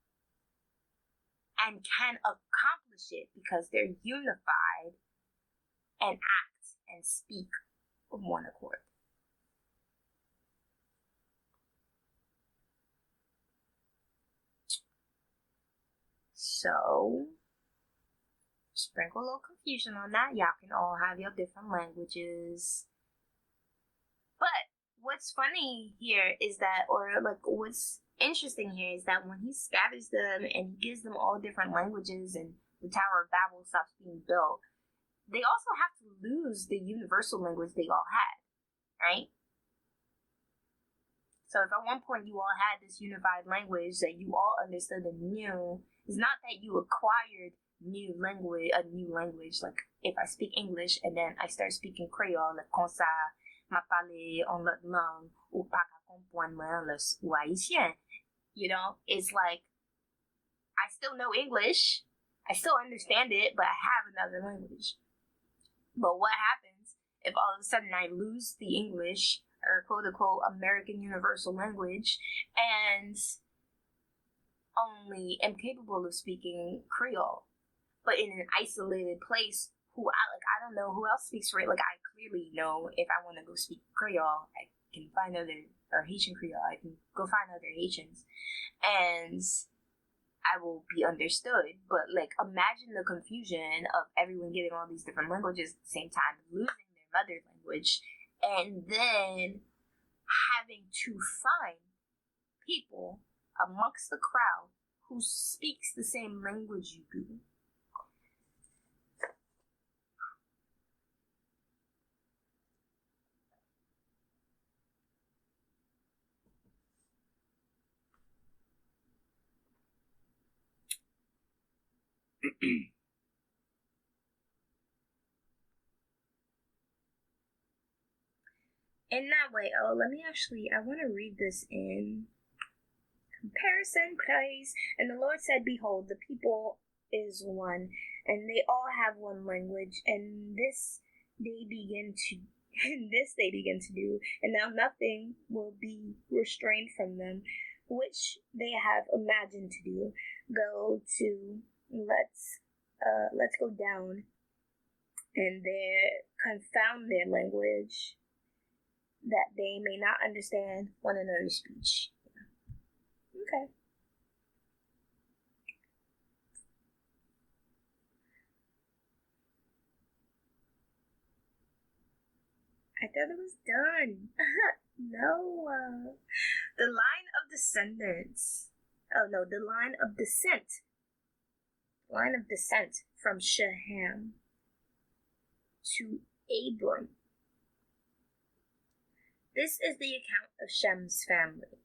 and can accomplish it because they're unified and act and speak with one accord. So, sprinkle a little confusion on that. Y'all can all have your different languages. But what's funny here is that, what's interesting here is that when he scatters them and he gives them all different languages and the Tower of Babel stops being built, they also have to lose the universal language they all had, right? So if at one point you all had this unified language that you all understood and knew, it's not that you acquired a new language. Like if I speak English and then I start speaking Creole, like comme ça, m'a parlé en l'autre langue, ou pas qu'à comprendre ou haïtien. It's like I still know English, I still understand it, but I have another language. But what happens if all of a sudden I lose the English, or quote-unquote American Universal Language, and only am capable of speaking Creole, but in an isolated place, I don't know who else speaks Creole. I clearly know if I want to go speak Creole, I can find or Haitian Creole, I can go find other Haitians, and I will be understood. But imagine the confusion of everyone getting all these different languages at the same time, losing their mother language, and then having to find people amongst the crowd who speaks the same language you do. In that way, I want to read this in comparison, please. And the Lord said, behold, the people is one, and they all have one language, and this they begin to do, and now nothing will be restrained from them, which they have imagined to do. Let's go down, and confound their language, that they may not understand one another's speech. Okay. I thought it was done. Noah. The line of descendants. Oh no, the line of descent. Line of descent from Shem to Abram. This is the account of Shem's family.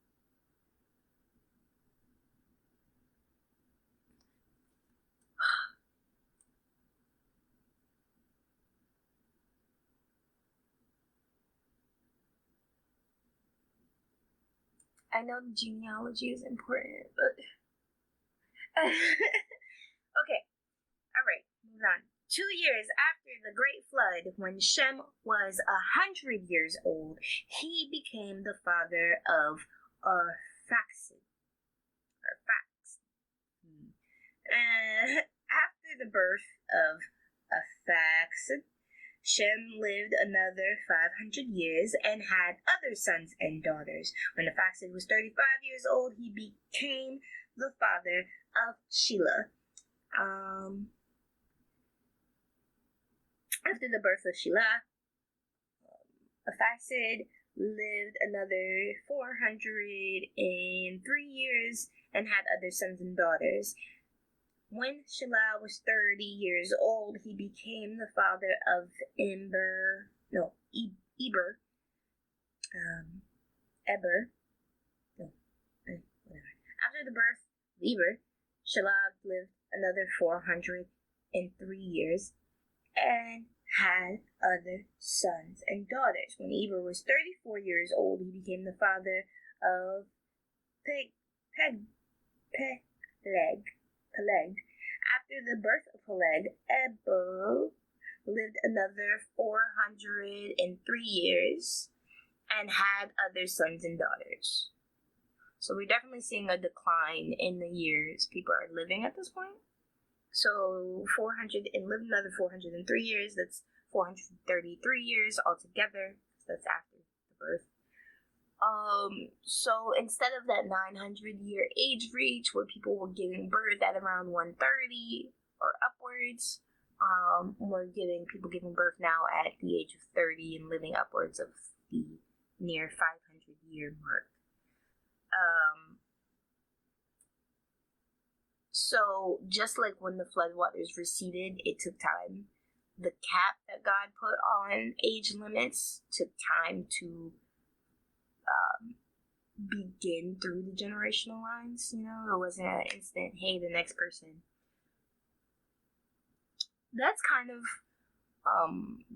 I know the genealogy is important, but okay. All right, move on. 2 years after the great flood, when Shem was 100 years old, he became the father of Arphaxad. After the birth of Arphaxad, Shem lived another 500 years and had other sons and daughters. When Arphaxad was 35 years old, he became the father of Shelah. After the birth of Shelah, Arphaxad lived another 403 years and had other sons and daughters. When Shelah was 30 years old, he became the father of Eber. After the birth of Eber, Shelah lived another 403 years and had other sons and daughters. When Eber was 34 years old, he became the father of Peleg. After the birth of Peleg, Eber lived another 403 years and had other sons and daughters. So we're definitely seeing a decline in the years people are living at this point. So 400 and lived another 403 years. That's 433 years altogether. That's after the birth. So instead of that 900-year age reach where people were giving birth at around 130 or upwards, we're getting people giving birth now at the age of 30 and living upwards of the near 500-year mark. So just like when the floodwaters receded, it took time. The cap that God put on age limits took time to begin through the generational lines. It wasn't an instant, hey, the next person. That's kind of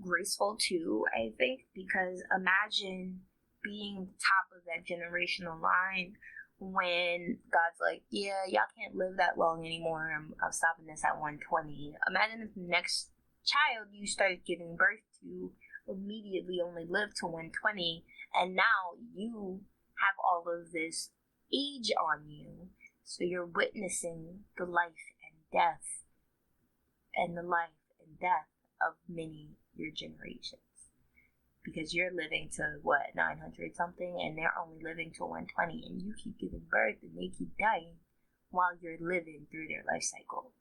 graceful too, I think, because imagine being the top of that generational line when God's like, yeah, y'all can't live that long anymore. I'm stopping this at 120. Imagine if the next child you started giving birth to immediately only lived to 120, and now you have all of this age on you, so you're witnessing the life and death of many your generations, because you're living to 900 something, and they're only living to 120, and you keep giving birth and they keep dying while you're living through their life cycle.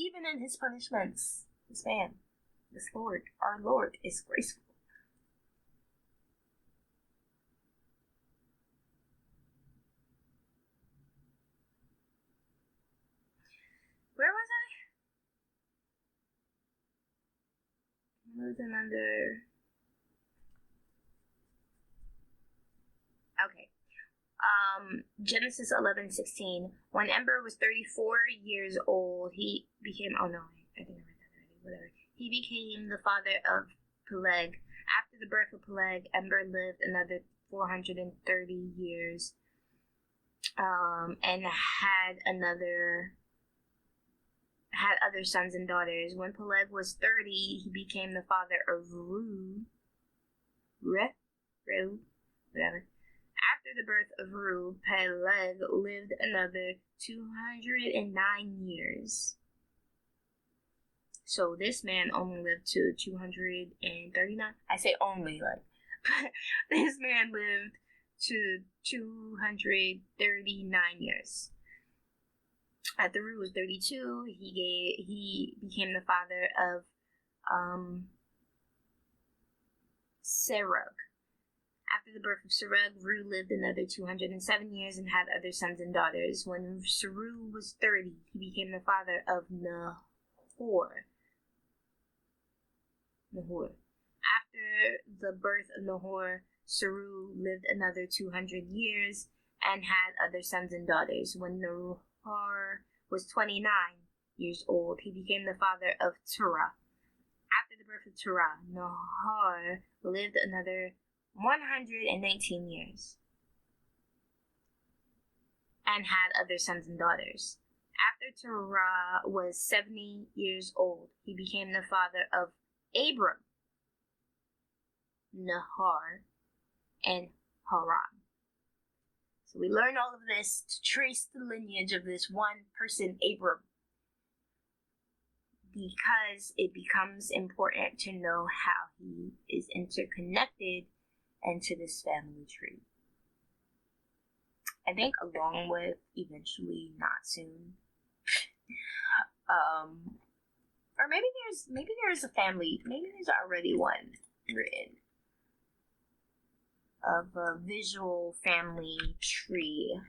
Even in his punishments, our Lord, is graceful. Where was I? Moving under. Okay. Genesis 11:16. When Ember was 34 years old, he became. Oh no, I think I read that already. Whatever. He became the father of Peleg. After the birth of Peleg, Ember lived another 430 years, and had other sons and daughters. When Peleg was 30, he became the father of whatever. After the birth of Peleg lived another 209 years. So this man only lived to 239. I say only, this man lived to 239 years. After Ru was 32, he became the father of Serug. After the birth of Serug, Ru lived another 207 years and had other sons and daughters. When Serug was 30, he became the father of Nahor. After the birth of Nahor, Serug lived another 200 years and had other sons and daughters. When Nahor was 29 years old, he became the father of Terah. After the birth of Terah, Nahor lived another 119 years and had other sons and daughters. After Terah was 70 years old, he became the father of Abram, Nahor, and Haran. So we learn all of this to trace the lineage of this one person, Abram, because it becomes important to know how he is interconnected into this family tree. I think along with eventually, not soon. Or maybe there's a family, maybe there's already one written of a visual family tree.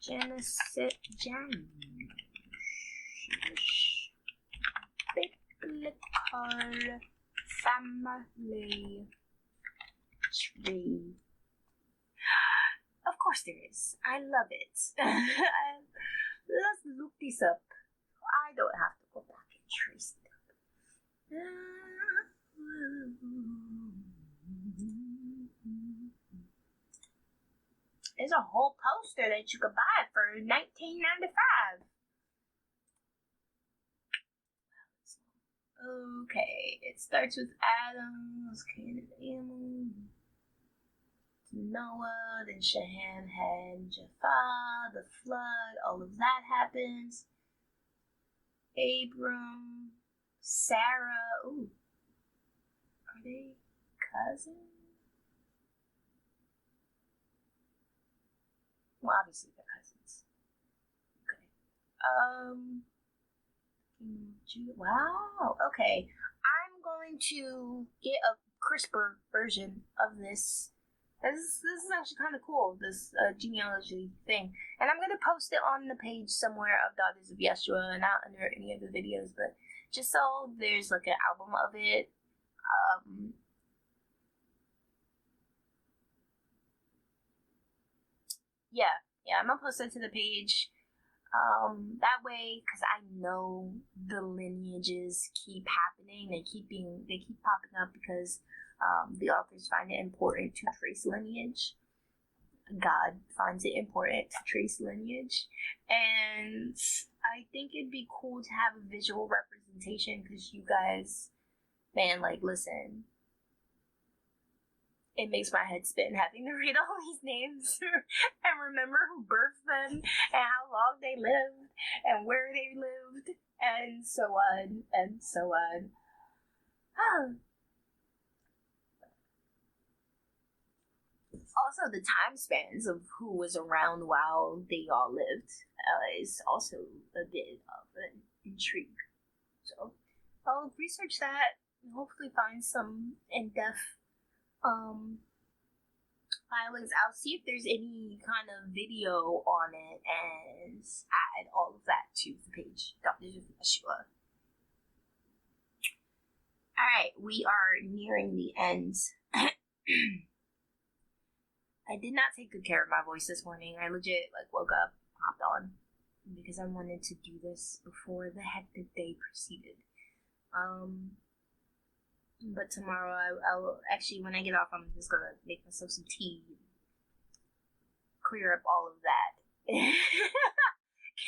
Genesis, biblical family tree. Of course there is. I love it. Let's look this up. I don't have to go back and trace it up. There's a whole poster that you could buy for $19.95. Okay, it starts with Adam, Cain and Abel, Noah, then Shem, Ham, Japheth, the flood, all of that happens. Abram, Sarah, ooh, are they cousins? Well, obviously they're cousins. Okay. Wow, okay. I'm going to get a crisper version of this. This is actually kind of cool, this genealogy thing. And I'm going to post it on the page somewhere of Daughters of Yeshua, not under any of the videos, but just so there's like an album of it. Yeah, I'm going to post it to the page. That way, because I know the lineages keep happening. They keep popping up because the authors find it important to trace lineage. God finds it important to trace lineage. And I think it'd be cool to have a visual representation because you guys, man, like, listen. It makes my head spin having to read all these names and remember who birthed them and how long they lived and where they lived and so on and so on. Also, the time spans of who was around while they all lived is also a bit of an intrigue. So I'll research that and hopefully find some in-depth filings. I'll see if there's any kind of video on it and add all of that to the page. Daughters of Yeshua. Alright, we are nearing the end. I did not take good care of my voice this morning. I legit woke up, hopped on, because I wanted to do this before the hectic day proceeded. But tomorrow I will actually, when I get off, I'm just gonna make myself some tea, clear up all of that.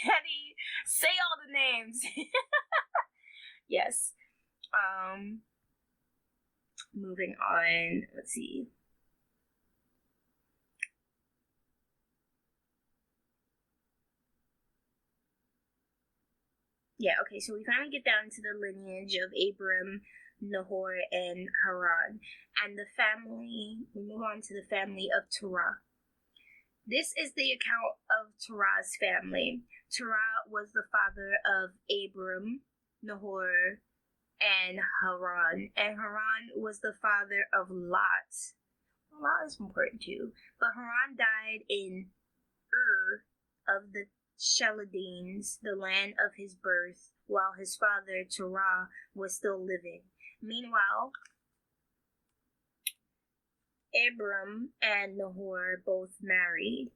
Kenny, say all the names. Yes. Moving on. Let's see. Yeah, okay, so we finally get down to the lineage of Abram, Nahor, and Haran. And the family, we move on to the family of Terah. This is the account of Terah's family. Terah was the father of Abram, Nahor, and Haran. And Haran was the father of Lot. Lot is important too. But Haran died in Ur of the Chaldeans, the land of his birth, while his father Terah was still living. Meanwhile, Abram and Nahor both married.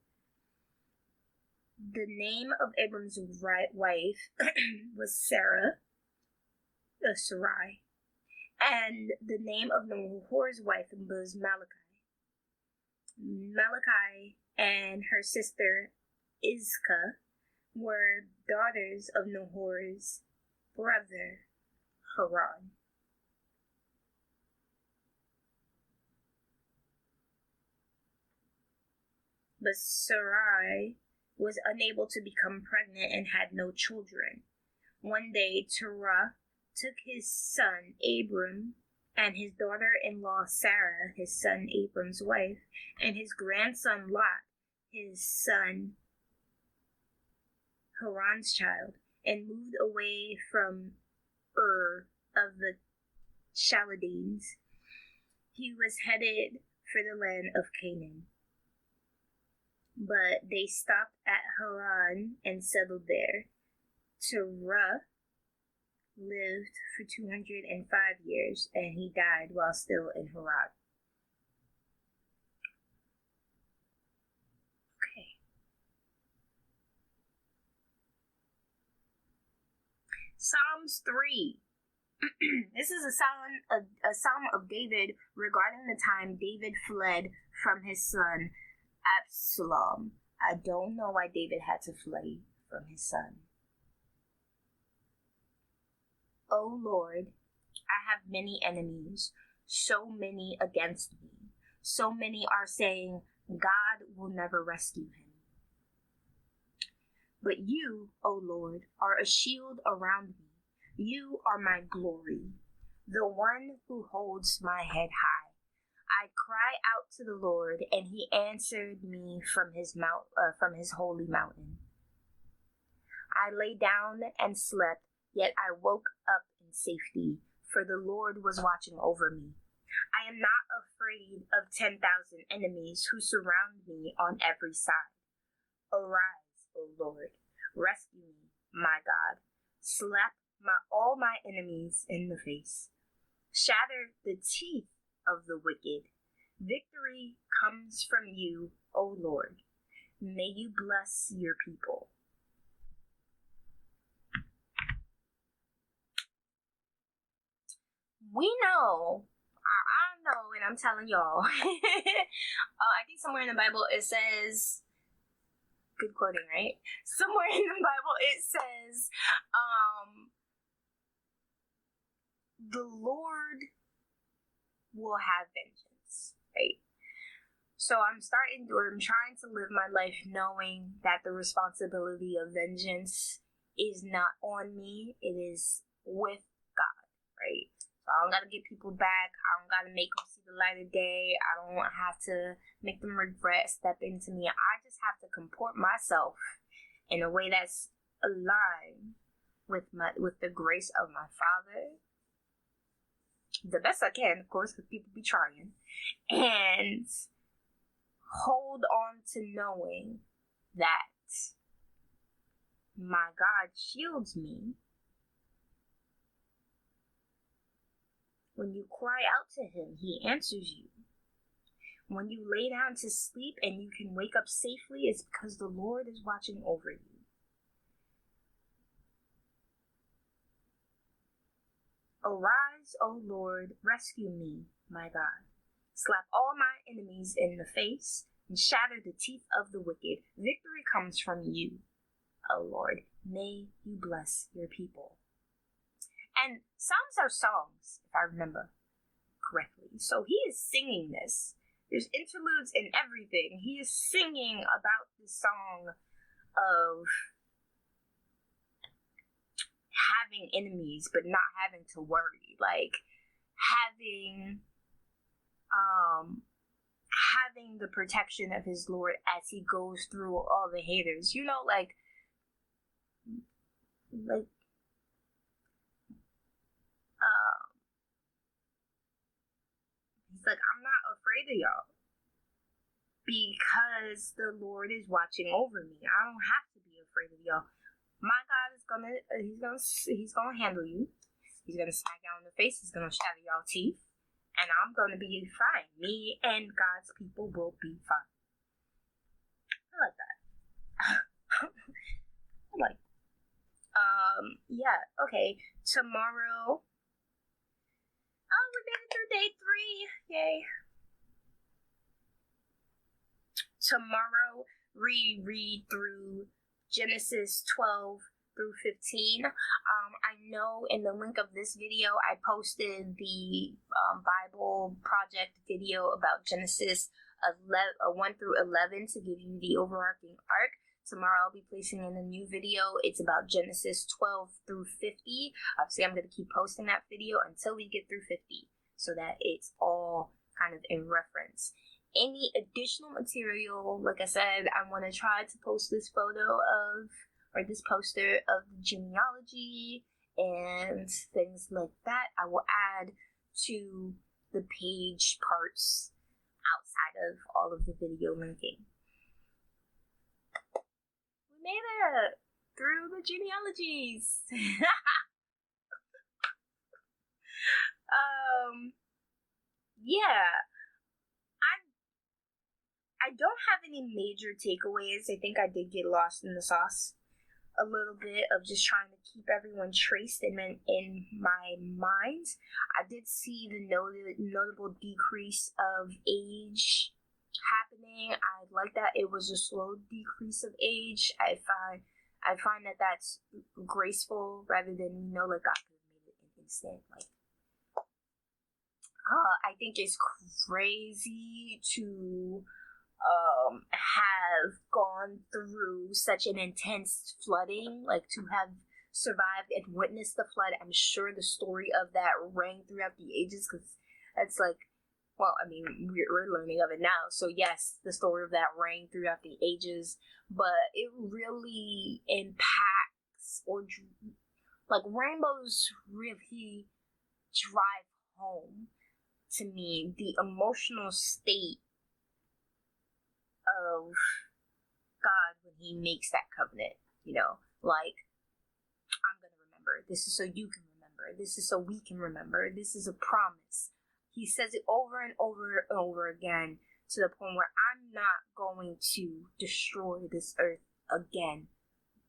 The name of Abram's wife was Sarai, and the name of Nahor's wife was Malachi. Malachi and her sister Iscah were daughters of Nahor's brother Haran. But Sarai was unable to become pregnant and had no children. One day, Terah took his son Abram and his daughter-in-law Sarah, his son Abram's wife, and his grandson Lot, his son Haran's child, and moved away from Ur of the Chaldeans. He was headed for the land of Canaan. But they stopped at Haran and settled there. Terah lived for 205 years, and he died while still in Haran. Okay. Psalms 3. This is a psalm of David regarding the time David fled from his son Absalom. I don't know why David had to flee from his son. O Lord, I have many enemies, so many against me. So many are saying, God will never rescue him. But you, O Lord, are a shield around me. You are my glory, the one who holds my head high. I cry out to the Lord, and he answered me from his holy mountain. I lay down and slept, yet I woke up in safety, for the Lord was watching over me. I am not afraid of 10,000 enemies who surround me on every side. Arise, O Lord, rescue me, my God. Slap all my enemies in the face. Shatter the teeth of the wicked. Victory comes from you, O Lord. May you bless your people. We know, I know, and I'm telling y'all, I think somewhere in the Bible it says, good quoting, right? Somewhere in the Bible it says, the Lord will have vengeance, right? So I'm trying to live my life knowing that the responsibility of vengeance is not on me, it is with God, right? So I don't gotta get people back, I don't gotta make them see the light of day, I don't have to make them regret stepping to me. I just have to comport myself in a way that's aligned with the grace of my Father, the best I can, of course, because people be trying, and hold on to knowing that my God shields me. When you cry out to him, he answers you. When you lay down to sleep and you can wake up safely, it's because the Lord is watching over you. Arise, O Lord, rescue me, my God. Slap all my enemies in the face and shatter the teeth of the wicked. Victory comes from you, O Lord. May you bless your people. And Psalms are songs, if I remember correctly. So he is singing this. There's interludes in everything. He is singing about the song of having enemies but not having to worry, like having having the protection of his Lord as he goes through all the haters. You know, like he's like, I'm not afraid of y'all because the Lord is watching over me. I don't have to be afraid of y'all. My God is he's gonna handle you. He's gonna smack you in the face. He's gonna shatter y'all teeth, and I'm gonna be fine. Me and God's people will be fine. I like that. I like. Yeah. Okay. Tomorrow. Oh, we made it through day 3. Yay. Tomorrow, we read through Genesis 12 through 15. I know in the link of this video, I posted the BibleProject video about Genesis 1 through 11 to give you the overarching arc. Tomorrow I'll be placing in a new video. It's about Genesis 12 through 50. Obviously, I'm going to keep posting that video until we get through 50 so that it's all kind of in reference. Any additional material, like I said, I want to try to post this this poster of the genealogy and things like that. I will add to the page parts outside of all of the video linking. We made it through the genealogies. Yeah. I don't have any major takeaways. I think I did get lost in the sauce a little bit of just trying to keep everyone traced in my mind. I did see the notable decrease of age happening. I like that it was a slow decrease of age. I find that that's graceful rather than, like God could have made it an instant. I think it's crazy to have gone through such an intense flooding, to have survived and witnessed the flood. I'm sure the story of that rang throughout the ages, because that's we're learning of it now. So yes, the story of that rang throughout the ages, but it really impacts rainbows really drive home to me the emotional state of God when he makes that covenant, I'm going to remember. This is so you can remember. This is so we can remember. This is a promise. He says it over and over and over again to the point where I'm not going to destroy this earth again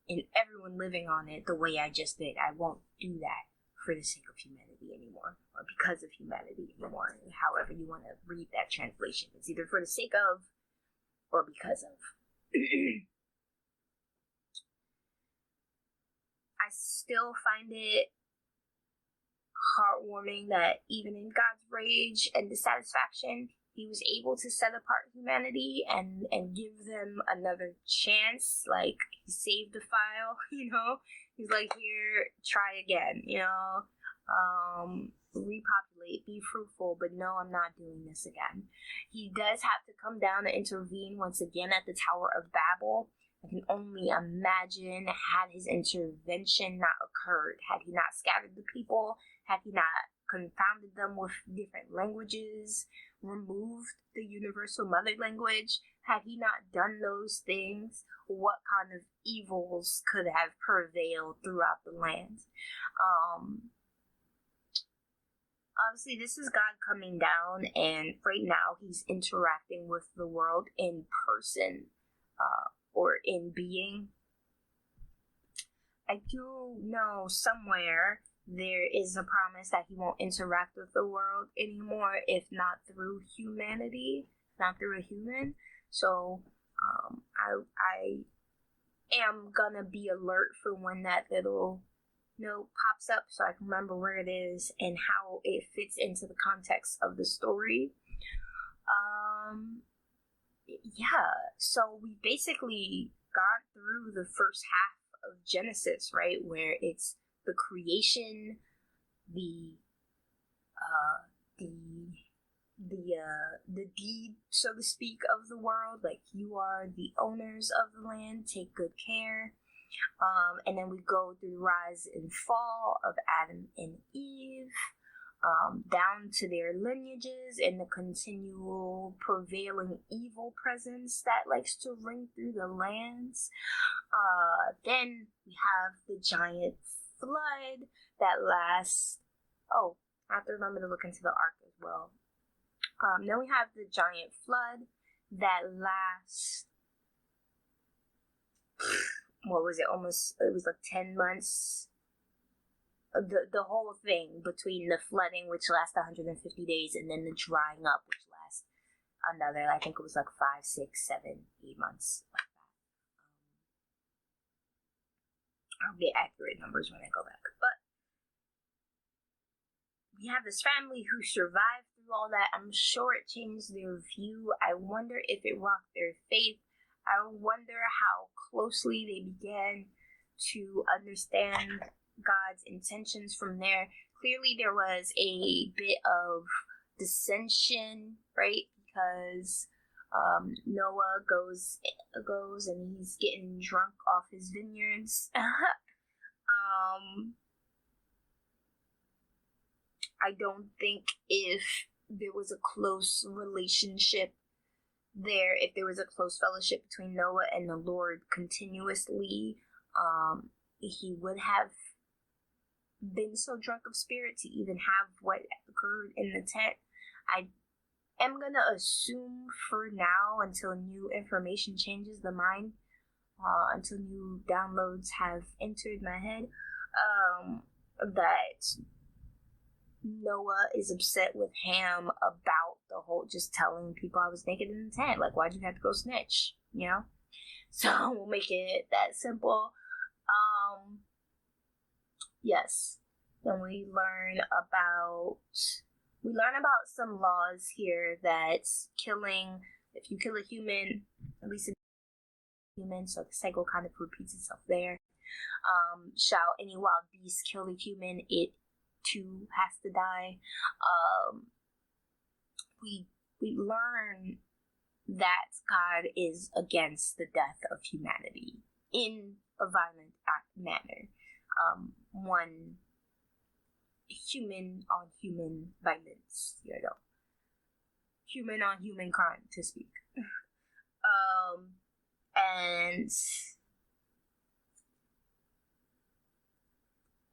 and everyone living on it the way I just did. I won't do that for the sake of humanity anymore, or because of humanity anymore, however you want to read that translation. It's either for the sake of or because of. I still find it heartwarming that even in God's rage and dissatisfaction, he was able to set apart humanity and give them another chance. He saved the file, He's like, here, try again, repopulate, be fruitful, but no, I'm not doing this again. He does have to come down and intervene once again at the Tower of Babel. I can only imagine had his intervention not occurred, had he not scattered the people, had he not confounded them with different languages, removed the universal mother language, had he not done those things, what kind of evils could have prevailed throughout the land? Obviously, this is God coming down, and right now he's interacting with the world in person, or in being. I do know somewhere there is a promise that he won't interact with the world anymore, if not through humanity, not through a human. So, I am gonna be alert for when that little note pops up so I can remember where it is and how it fits into the context of the story. So we basically got through the first half of Genesis, right, where it's the creation, the the deed, so to speak, of the world. Like, you are the owners of the land. Take good care. And then we go through the rise and fall of Adam and Eve, down to their lineages and the continual prevailing evil presence that likes to ring through the lands. Then we have the giant flood that lasts. Oh, I have to remember to look into the ark as well. Then we have the giant flood that lasts. What was it? It was like 10 months. The whole thing between the flooding, which lasts 150 days, and then the drying up, which lasts another, I think it was like 5, 6, 7, 8 months. Like that. I'll get accurate numbers when I go back. But we have this family who survived through all that. I'm sure it changed their view. I wonder if it rocked their faith. I wonder how closely they began to understand God's intentions from there. Clearly there was a bit of dissension, right? Because Noah goes and he's getting drunk off his vineyards. I don't think if there was a close relationship there, if there was a close fellowship between Noah and the Lord continuously, he would have been so drunk of spirit to even have what occurred in the tent. I am gonna assume for now, until new information changes the mind, until new downloads have entered my head, that Noah is upset with Ham about the whole just telling people I was naked in the tent. Like, why'd you have to go snitch? You know? So we'll make it that simple. Yes. Then we learn about some laws here that if you kill a human, at least a human, so the cycle kind of repeats itself there. Shall any wild beast kill a human, it too has to die. We learn that God is against the death of humanity in a violent manner. One human on human violence, human on human crime, to speak. And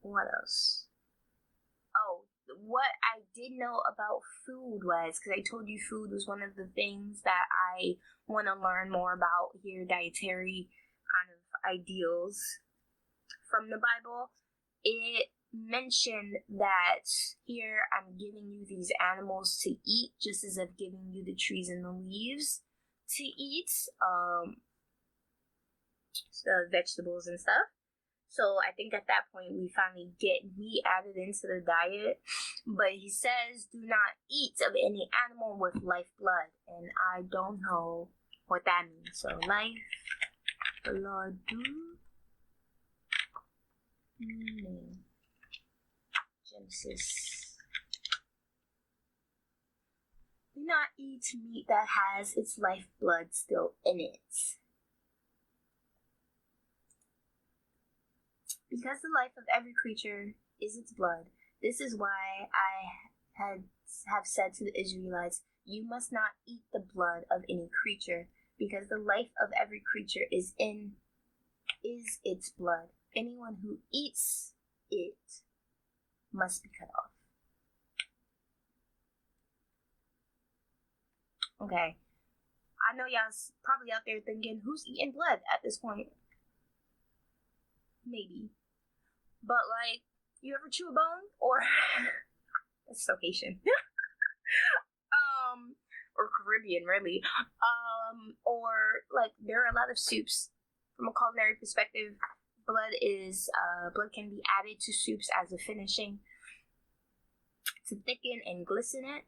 what else? Oh, what I did know about food was, because I told you food was one of the things that I want to learn more about here, dietary kind of ideals from the Bible. It mentioned that here I'm giving you these animals to eat, just as I've given you the trees and the leaves to eat, the vegetables and stuff. So I think at that point we finally get meat added into the diet. But he says, do not eat of any animal with life blood. And I don't know what that means. So life blood, meaning Genesis. Do not eat meat that has its life blood still in it. Because the life of every creature is its blood, this is why I have said to the Israelites, you must not eat the blood of any creature, because the life of every creature is its blood. Anyone who eats it must be cut off. Okay. I know y'all's probably out there thinking, who's eating blood at this point? Maybe. But, like, you ever chew a bone? Or, that's so Haitian. Or Caribbean, really. Or, like, there are a lot of soups. From a culinary perspective, blood can be added to soups as a finishing to thicken and glisten it.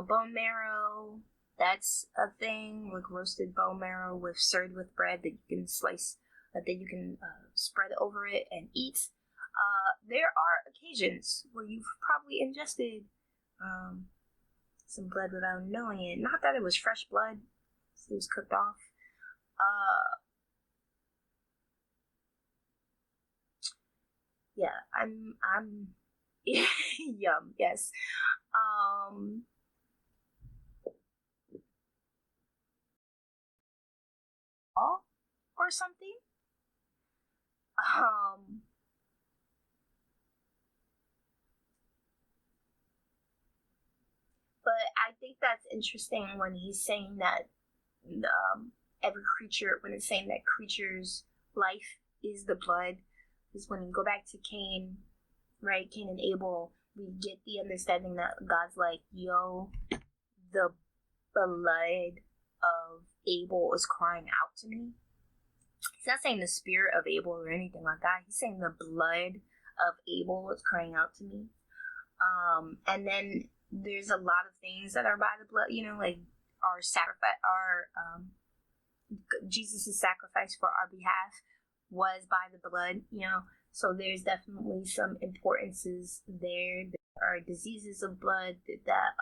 Bone marrow, that's a thing, like roasted bone marrow served with bread that you can slice, that you can spread over it and eat. There are occasions where you've probably ingested some blood without knowing it. Not that it was fresh blood. It was cooked off. Yeah, I'm yum, yes. Or something. But I think that's interesting when he's saying that every creature, when it's saying that creature's life is the blood, is when you go back to Cain, right? Cain and Abel, we get the understanding that God's like, yo, the blood of Abel is crying out to me. He's not saying the spirit of Abel or anything like that. He's saying the blood of Abel is crying out to me. And then there's a lot of things that are by the blood, like our sacrifice, Jesus' sacrifice for our behalf was by the blood, So there's definitely some importances there. There are diseases of blood that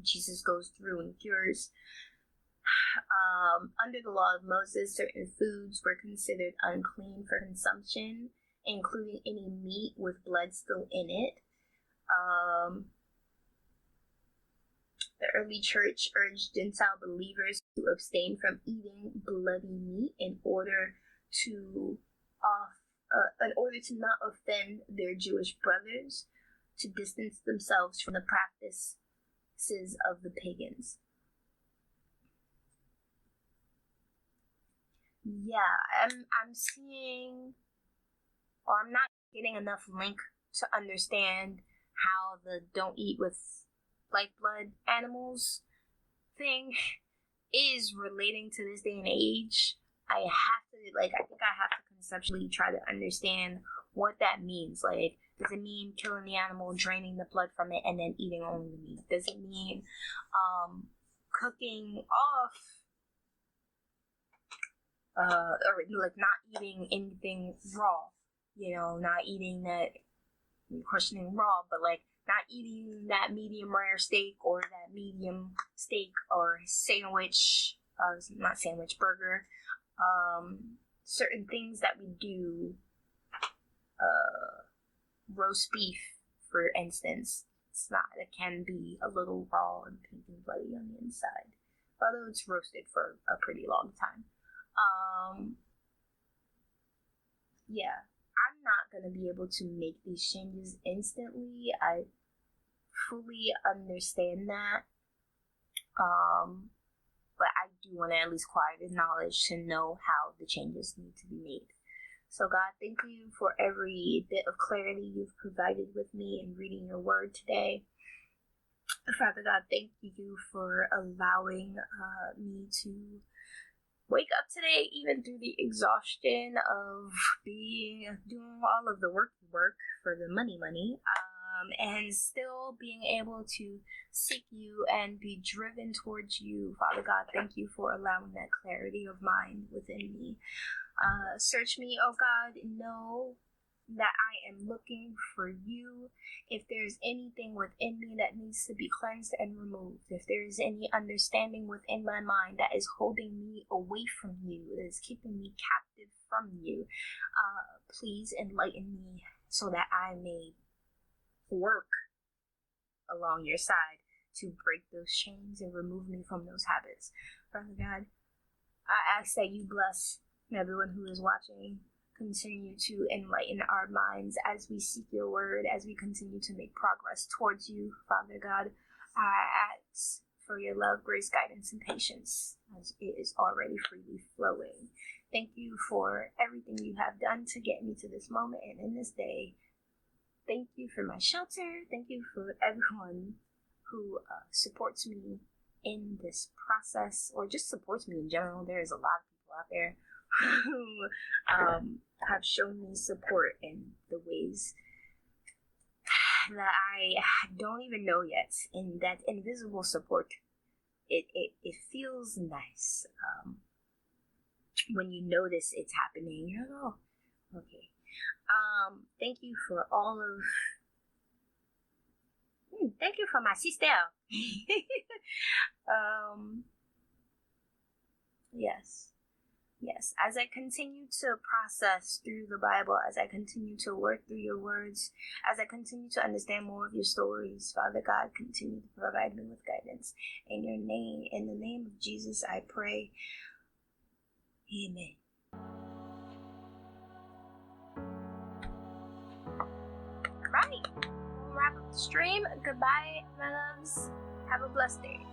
Jesus goes through and cures. Under the law of Moses, certain foods were considered unclean for consumption, including any meat with blood still in it. The early church urged Gentile believers to abstain from eating bloody meat in order to not offend their Jewish brothers, to distance themselves from the practices of the pagans. Yeah, I'm seeing, or I'm not getting enough link to understand how the don't eat with lifeblood animals thing is relating to this day and age. I think I have to conceptually try to understand what that means. Like, does it mean killing the animal, draining the blood from it, and then eating only the meat? Does it mean cooking off, or like not eating anything raw? Not eating that, questioning raw, but like not eating that medium rare steak or that medium steak or sandwich, not sandwich, burger. Certain things that we do, roast beef, for instance, it can be a little raw and pink and bloody on the inside, although it's roasted for a pretty long time. Yeah, I'm not going to be able to make these changes instantly. I fully understand that. But I do want to at least acquire the knowledge to know how the changes need to be made. So God, thank you for every bit of clarity you've provided with me in reading your word today. Father God, thank you for allowing me to wake up today, even through the exhaustion of doing all of the work for the money, and still being able to seek you and be driven towards you. Father God, thank you for allowing that clarity of mind within me. Search me, oh God, know that I am looking for you. If there's anything within me that needs to be cleansed and removed, if there is any understanding within my mind that is holding me away from you, that is keeping me captive from you, please enlighten me so that I may work along your side to break those chains and remove me from those habits. Father God, I ask that you bless everyone who is watching. Continue to enlighten our minds as we seek your word, as we continue to make progress towards you. Father God, I ask for your love, grace, guidance, and patience as it is already freely flowing. Thank you for everything you have done to get me to this moment and in this day. Thank you for my shelter. Thank you for everyone who supports me in this process, or just supports me in general. There is a lot of people out there who have shown me support in the ways that I don't even know yet. And that invisible support, it feels nice. When you notice it's happening, you're like, oh, okay. Thank you for all of Thank you for my sister. Yes. Yes, as I continue to process through the Bible, as I continue to work through your words, as I continue to understand more of your stories, Father God, continue to provide me with guidance. In your name, in the name of Jesus, I pray. Amen. All right, we'll wrap up the stream. Goodbye, my loves. Have a blessed day.